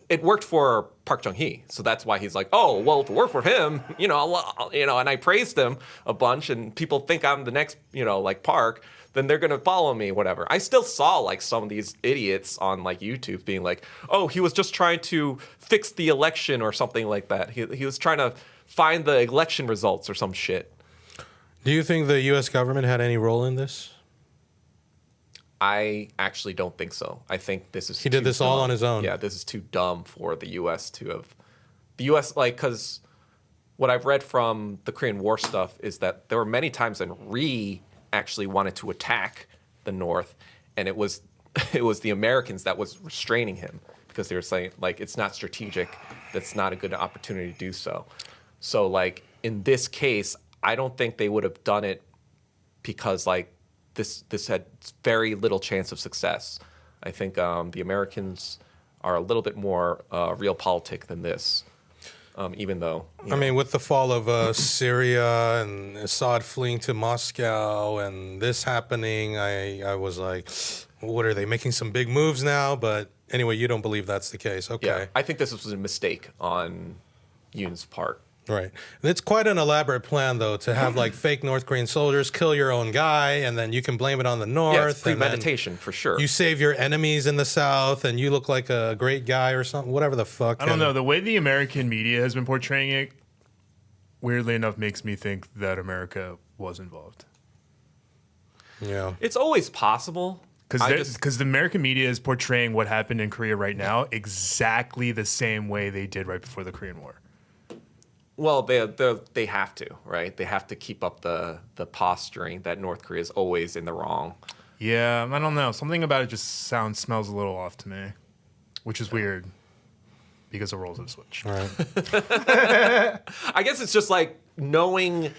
it worked for Park Chung-hee, so that's why he's like, oh, well, if it worked for him, and I praised him a bunch, and people think I'm the next, like Park, then they're gonna follow me, whatever. I still saw like some of these idiots on like YouTube being like, oh, he was just trying to fix the election or something like that. He was trying to find the election results or some shit. Do you think the U.S. government had any role in this? I actually don't think so. I think this is he did this all on his own. Yeah, this is too dumb for the U.S. to have. The U.S. because what I've read from the Korean War stuff is that there were many times when Rhee actually wanted to attack the North, and it was the Americans that was restraining him because they were saying like it's not strategic, that's not a good opportunity to do so. So like in this case, I don't think they would have done it because like. This had very little chance of success. I think the Americans are a little bit more realpolitik than this, even though... I mean, with the fall of Syria and Assad fleeing to Moscow and this happening, I was like, what are they, making some big moves now? But anyway, you don't believe that's the case. Okay. Yeah, I think this was a mistake on Yoon's part. Right. It's quite an elaborate plan, though, to have like fake North Korean soldiers kill your own guy, and then you can blame it on the North. Yeah, it's premeditation for sure. You save your enemies in the South, and you look like a great guy or something, whatever the fuck. I don't know. The way the American media has been portraying it, weirdly enough, makes me think that America was involved. Yeah. It's always possible. Because the American media is portraying what happened in Korea right now exactly the same way they did right before the Korean War. Well, they have to, right? They have to keep up the posturing that North Korea is always in the wrong. Yeah, I don't know. Something about it just smells a little off to me, which is weird because the roles have switched. All right. I guess it's just like knowing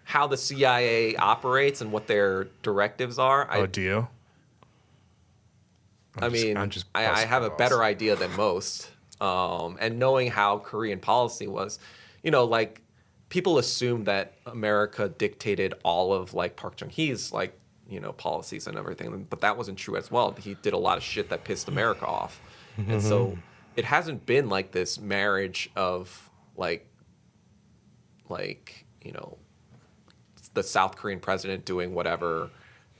how the CIA operates and what their directives are. Do you? I have a better idea than most. And knowing how Korean policy was, like people assume that America dictated all of like Park Chung-hee's like, policies and everything, but that wasn't true as well. He did a lot of shit that pissed America off. And so it hasn't been like this marriage of like you know, the South Korean president doing whatever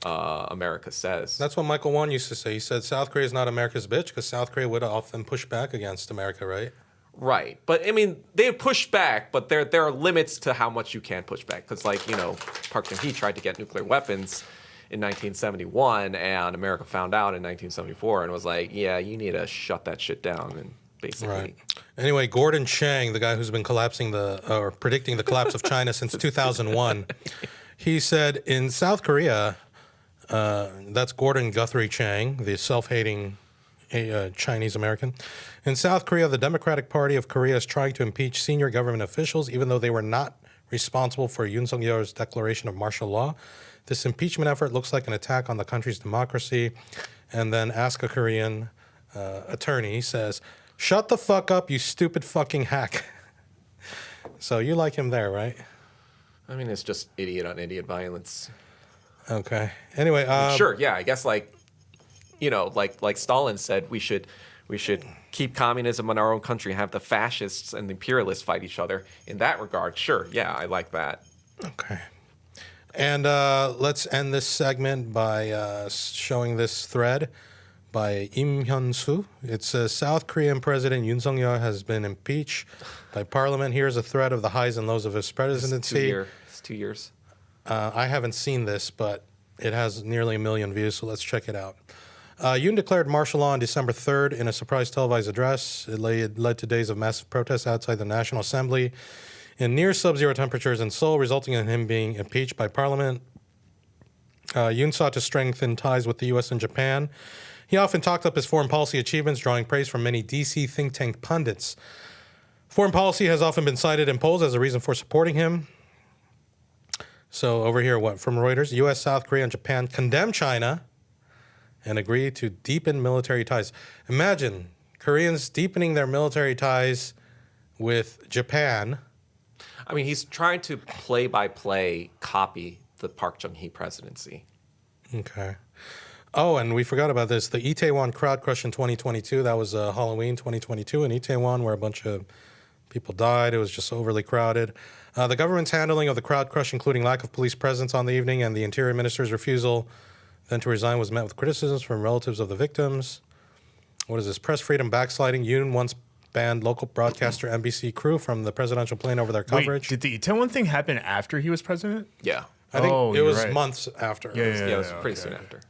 America says. That's what Michael Wan used to say. He said South Korea is not America's bitch because South Korea would often push back against America, right? Right. But I mean, they push back, but there are limits to how much you can push back. Because, like, you know, Park Chung-hee tried to get nuclear weapons in 1971, and America found out in 1974 and was like, yeah, you need to shut that shit down. And basically. Right. Anyway, Gordon Chang, the guy who's been predicting the collapse of China since 2001, he said in South Korea, that's Gordon Guthrie Chang, the self-hating Chinese American. In South Korea, the Democratic Party of Korea is trying to impeach senior government officials, even though they were not responsible for Yoon Suk-yeol's declaration of martial law. This impeachment effort looks like an attack on the country's democracy. And then Ask a Korean attorney says, "Shut the fuck up, you stupid fucking hack." So you like him there, right? I mean, it's just idiot on idiot violence. Okay. Anyway, sure, yeah, I guess like, you know, like Stalin said, we should keep communism in our own country, have the fascists and the imperialists fight each other. In that regard, sure, yeah, I like that. Okay. And let's end this segment by showing this thread by Im Hyun-soo. It says, South Korean President Yoon Suk-yeol has been impeached by Parliament. Here's a thread of the highs and lows of his presidency. It's 2 years. I haven't seen this, but it has nearly 1 million views, so let's check it out. Yoon declared martial law on December 3rd in a surprise televised address. It led to days of massive protests outside the National Assembly in near sub-zero temperatures in Seoul, resulting in him being impeached by Parliament. Yoon sought to strengthen ties with the U.S. and Japan. He often talked up his foreign policy achievements, drawing praise from many D.C. think tank pundits. Foreign policy has often been cited in polls as a reason for supporting him. So over here, from Reuters, U.S., South Korea, and Japan condemn China and agree to deepen military ties. Imagine Koreans deepening their military ties with Japan. I mean, he's trying to play-by-play copy the Park Chung-hee presidency. Okay. Oh, and we forgot about this. The Itaewon crowd crush in 2022, that was Halloween 2022 in Itaewon, where a bunch of people died. It was just overly crowded. The government's handling of the crowd crush, including lack of police presence on the evening, and the interior minister's refusal then to resign, was met with criticisms from relatives of the victims. What is this? Press freedom backsliding. Yoon once banned local broadcaster NBC crew from the presidential plane over their coverage. Wait, did the Itaewon thing happen after he was president? Yeah. I think it was months after. Yeah, it was pretty soon after.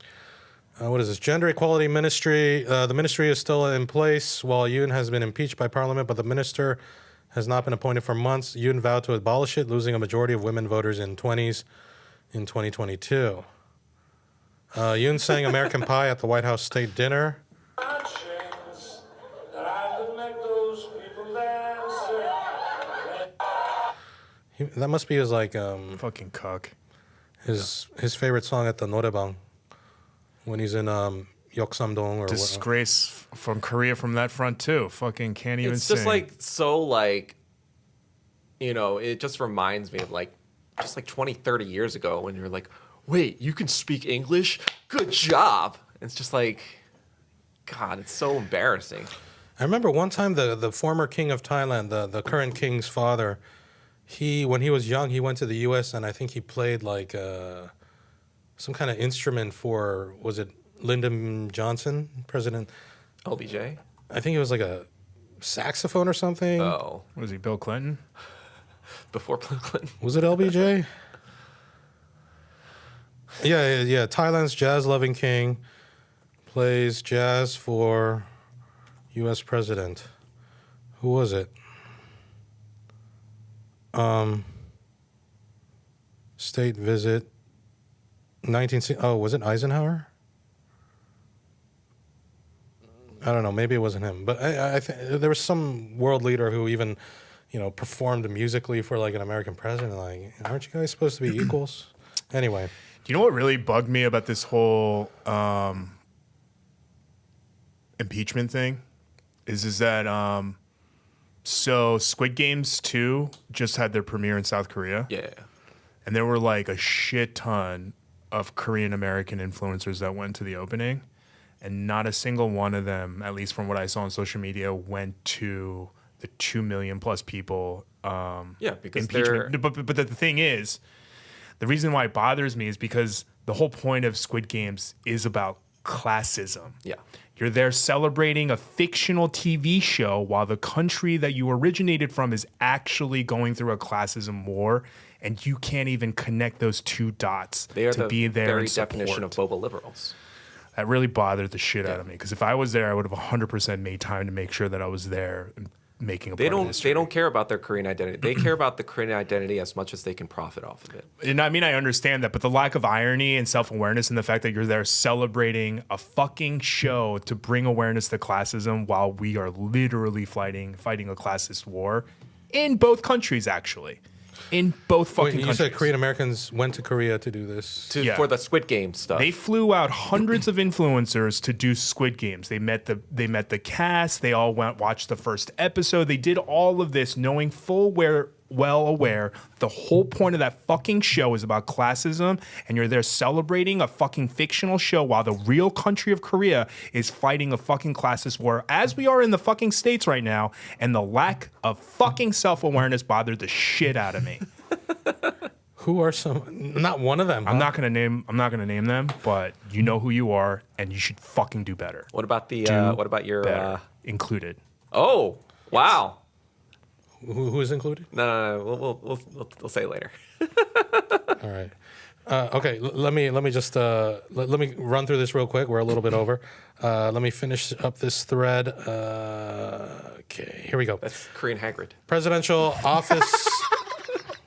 What is this? Gender Equality Ministry. The ministry is still in place while Yoon has been impeached by Parliament, but the minister has not been appointed for months. Yoon vowed to abolish it, losing a majority of women voters in 20s in 2022. Yoon sang American Pie at the White House State Dinner. That must be his fucking cuck. His favorite song at the noraebang when he's in Yeoksamdong or disgrace from Korea from that front too. Fucking can't even it's sing. Just you know, it just reminds me of just 20, 30 years ago when you're like, wait, you can speak English? Good job. It's just like, God, it's so embarrassing. I remember one time the former king of Thailand, the current king's father, when he was young, he went to the U.S. and I think he played some kind of instrument for, was it Lyndon Johnson, President? LBJ? I think it was like a saxophone or something. Oh. Was he Bill Clinton? Before Bill Clinton. Was it LBJ? Yeah. Thailand's jazz-loving king plays jazz for U.S. president. Who was it? State visit. Was it Eisenhower? I don't know. Maybe it wasn't him, but I there was some world leader who even, performed musically for an American president. Aren't you guys supposed to be equals? Anyway, do you know what really bugged me about this whole impeachment thing? Is that so Squid Games 2 just had their premiere in South Korea. Yeah. And there were a shit ton of Korean American influencers that went to the opening. and not a single one of them, at least from what I saw on social media, went to the 2 million plus people. Because impeachment. But the thing is, the reason why it bothers me is because the whole point of Squid Games is about classism. Yeah. You're there celebrating a fictional TV show while the country that you originated from is actually going through a classism war, and you can't even connect those two dots They are to be there very and support. definition of boba liberals. That really bothered the shit out of me, because if I was there, I would have 100% made time to make sure that I was there and making a part of history. They don't care about their Korean identity. They care about the Korean identity as much as they can profit off of it. And I mean, I understand that, but the lack of irony and self-awareness and the fact that you're there celebrating a fucking show to bring awareness to classism while we are literally fighting a classist war in both countries, actually. In both fucking countries. You said Korean Americans went to Korea to do this. For the Squid Game stuff. They flew out hundreds of influencers to do Squid Games. They met the cast. They all watched the first episode. They did all of this knowing well aware the whole point of that fucking show is about classism, and you're there celebrating a fucking fictional show while the real country of Korea is fighting a fucking classist war, as we are in the fucking States right now, and the lack of fucking self-awareness bothered the shit out of me. Who are some? Not one of them. I'm not gonna name them, but you know who you are, and you should fucking do better. What about your Better. Included? Oh, wow. Who is included? No. We'll say it later. All right. Okay. Let me just let me run through this real quick. We're a little bit over. Let me finish up this thread. Okay. Here we go. That's Korean Hagrid. Presidential office.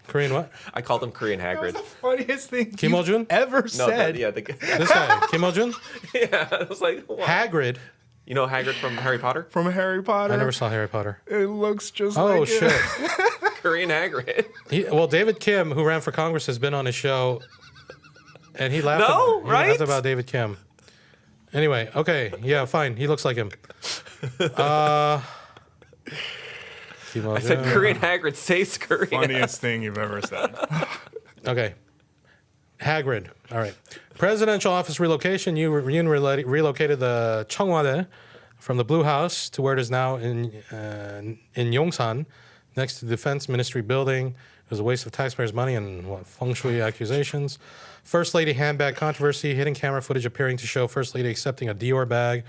Korean what? I called him Korean Hagrid. That was the funniest thing Kim Ho-jun? ever said. This guy, Kim Ho-jun? Yeah, I was like, what? Hagrid. You know Hagrid from Harry Potter? From Harry Potter. I never saw Harry Potter. It looks just Oh, like shit. Korean Hagrid. Well, David Kim, who ran for Congress, has been on his show, and he laughed, No, he right? laughed about David Kim. Anyway, okay. Yeah, fine. He looks like him. I said Korean Hagrid says Korean. Funniest thing you've ever said. Okay. Hagrid. All right. Presidential office relocation. Yoon relocated the Cheongwade from the Blue House to where it is now in Yongsan, next to the Defense Ministry building. It was a waste of taxpayers' money and feng shui accusations. First Lady handbag controversy. Hidden camera footage appearing to show First Lady accepting a Dior bag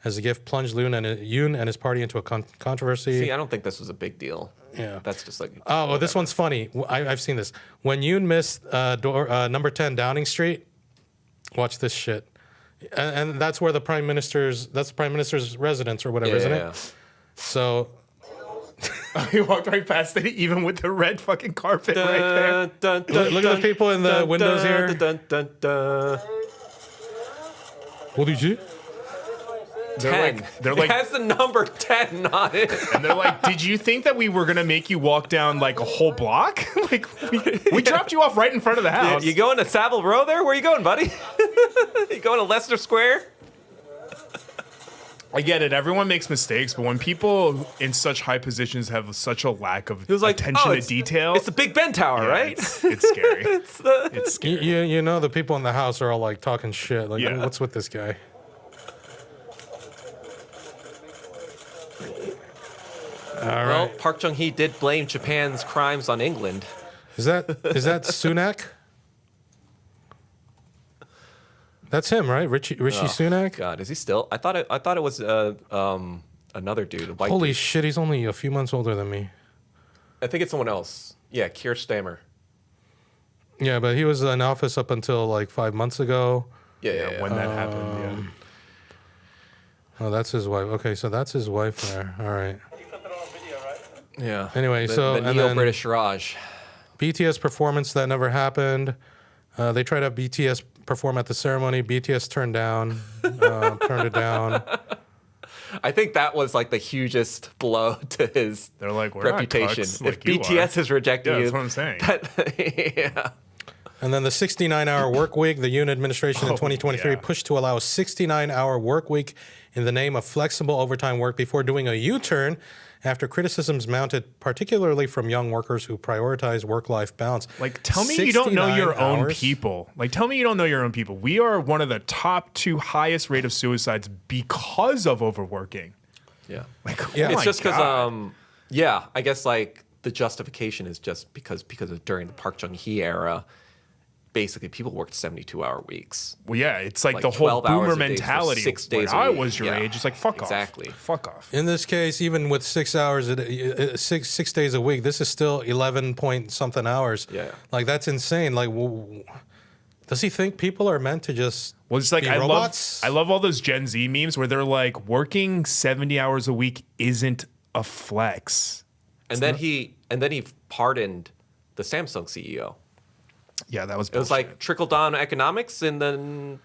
as a gift plunged Yoon and his party into a controversy. See, I don't think this was a big deal. Yeah. That's just like... Oh, this one's funny. I've seen this. When Yoon missed number 10 Downing Street, watch this shit. And that's where the Prime Minister's residence or whatever, isn't it? So... He walked right past it, even with the red fucking carpet right there. Look at the people in the windows here. What did you? 10. They're like, it has the number 10 on it. and they're like, did you think that we were going to make you walk down like a whole block? Like, we dropped you off right in front of the house. You going to Savile Row there? Where you going, buddy? You going to Leicester Square? I get it. Everyone makes mistakes, but when people in such high positions have such a lack of like, attention to detail, it's the Big Ben Tower, yeah, right? It's scary. It's scary. You know the people in the house are all like talking shit. Like, Yeah. what's with this guy? Well, Park Chung-hee did blame Japan's crimes on England. Is that Sunak? That's him, right? Rishi Sunak. God, is he still? I thought it was another dude. A white Holy dude. shit, he's only a few months older than me. I think it's someone else. Yeah, Keir Starmer. Yeah, but he was in office up until like 5 months ago. Yeah. When that happened, Oh, that's his wife. Okay, so that's his wife there. All right. Yeah. Anyway, the and then neo-British Raj. BTS performance that never happened. They tried to have BTS perform at the ceremony. BTS turned it down. I think that was like the hugest blow to his They're like, we're reputation. Not cucks If like you BTS are. is rejecting Yeah, you, that's what I'm saying. yeah. And then the 69-hour work week. The Yoon administration in 2023 yeah. pushed to allow a 69-hour work week in the name of flexible overtime work before doing a U-turn after criticisms mounted particularly from young workers who prioritize work-life balance. Like, tell me you don't know your own hours? people. Like, tell me you don't know your own people. We are one of the top 2 highest rate of suicides because of overworking. Yeah. Like, Yeah. It's just because, God. I guess like the justification is just because of during the Park Chung-hee era, basically people worked 72-hour weeks. Well, yeah, it's like, Like the whole 12 hours boomer a day for mentality. 6 days when a I week. was your Yeah. age, it's like, fuck Exactly. off. Fuck off. In this case, even with 6 hours, 6 days a week, this is still 11 point something hours. Yeah. Like, that's insane. Like, does he think people are meant to just Well, it's like be I robots? love all those Gen Z memes where they're like, working 70 hours a week isn't a flex. And then he pardoned the Samsung CEO. Yeah, that was It was like trickle down economics in the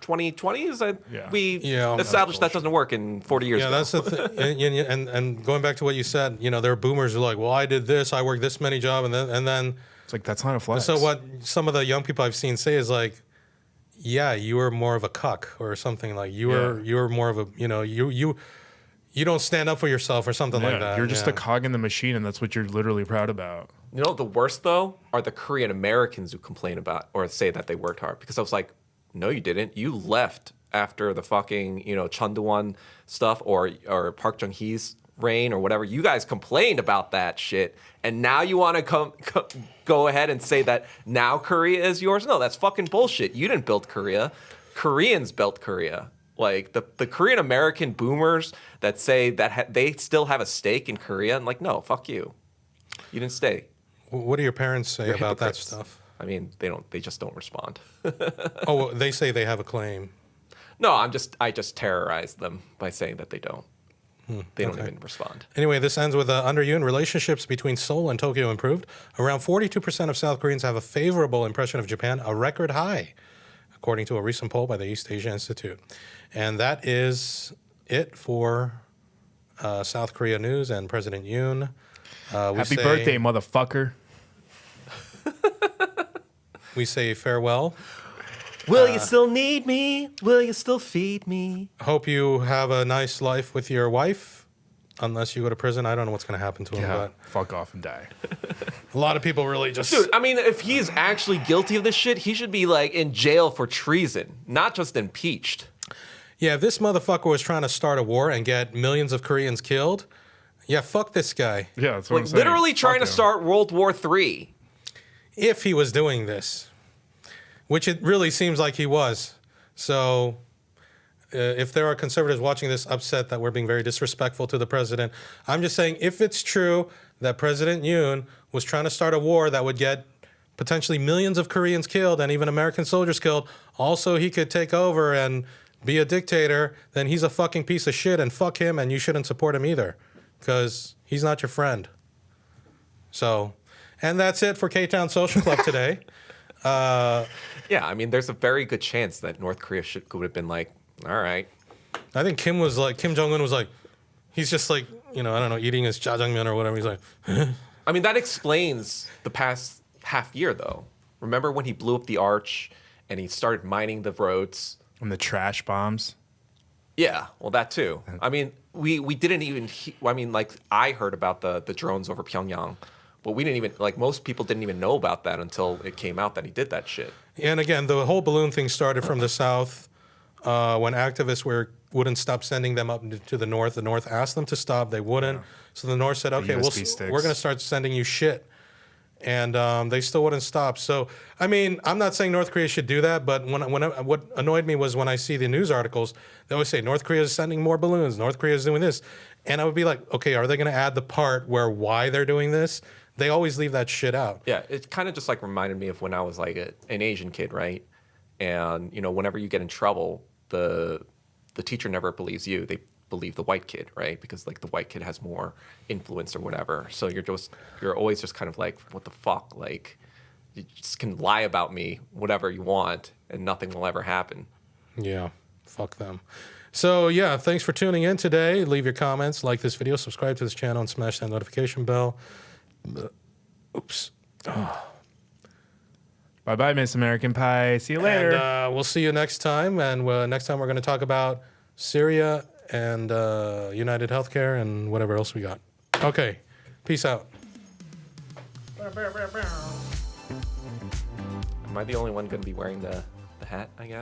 2020s. Yeah. We Yeah. established that doesn't work in 40 years Yeah, ago. that's the thing. And going back to what you said, there are boomers who are like, well, I did this, I worked this many jobs, and then it's like, that's not a flex. so what some of the young people I've seen say is like, yeah, you were more of a cuck or something, like you were more of a you don't stand up for yourself or something like that. You're just yeah. a cog in the machine, and that's what you're literally proud about. You know, the worst though are the Korean Americans who complain about or say that they worked hard. Because I was like, no, you didn't. You left after the fucking Chundawan stuff or Park Chung-hee's reign or whatever. You guys complained about that shit, and now you want to go ahead and say that now Korea is yours. No, that's fucking bullshit. You didn't build Korea. Koreans built Korea. Like the Korean American boomers that say that they still have a stake in Korea, and like, no, fuck you. You didn't stay. What do your parents say You're about that hypocrites. stuff? I mean, they don't. They just don't respond. Oh, they say they have a claim. No, I just terrorize them by saying that they don't. They don't even respond. Anyway, this ends with under Yoon, relationships between Seoul and Tokyo improved. Around 42% of South Koreans have a favorable impression of Japan, a record high, according to a recent poll by the East Asia Institute. And that is it for South Korea news and President Yoon. Happy birthday, motherfucker. We say farewell. Will you still need me? Will you still feed me? Hope you have a nice life with your wife, unless you go to prison. I don't know what's going to happen to him, but Fuck off and die. a lot of people really just... Dude, I mean, if he's actually guilty of this shit, he should be like in jail for treason, not just impeached. Yeah, if this motherfucker was trying to start a war and get millions of Koreans killed, yeah, fuck this guy. Yeah, that's what I'm Like saying. literally trying to Fuck him. start World War III. If he was doing this, which it really seems like he was. So if there are conservatives watching this upset that we're being very disrespectful to the president, I'm just saying if it's true that President Yoon was trying to start a war that would get potentially millions of Koreans killed and even American soldiers killed, also he could take over and be a dictator, then he's a fucking piece of shit and fuck him and you shouldn't support him either because he's not your friend. So, and that's it for Ktown Social Club today. Yeah, I mean, there's a very good chance that North Korea would have been like, all right. I think Kim Jong-un was like, he's just like, I don't know, eating his jjajangmyeon or whatever. He's like, I mean, that explains the past half year, though. Remember when he blew up the arch and he started mining the roads? And the trash bombs. Yeah, well, that too. I mean, we didn't even, like, I heard about the drones over Pyongyang, but we didn't even, like, most people didn't even know about that until it came out that he did that shit. and again, the whole balloon thing started from the south when activists wouldn't stop sending them up to the north. The north asked them to stop. They wouldn't. So the north said, okay, USB sticks. we're going to start sending you shit. And they still wouldn't stop. So, I mean, I'm not saying North Korea should do that, but what annoyed me was when I see the news articles, they always say North Korea is sending more balloons, North Korea is doing this. And I would be like, okay, are they going to add the part why they're doing this? They always leave that shit out. Yeah, it kind of just, like, reminded me of when I was, like, an Asian kid, right? And, whenever you get in trouble, the teacher never believes you. They believe the white kid, right? Because like the white kid has more influence or whatever. So you're always just kind of like, what the fuck? Like, you just can lie about me, whatever you want, and nothing will ever happen. Yeah, fuck them. So yeah, thanks for tuning in today. Leave your comments, like this video, subscribe to this channel, and smash that notification bell. Oops. Bye-bye, Miss American Pie. See you later. And we'll see you next time. And next time we're going to talk about Syria and United Healthcare and whatever else we got. Okay, peace out. Am I the only one going to be wearing the hat, I guess?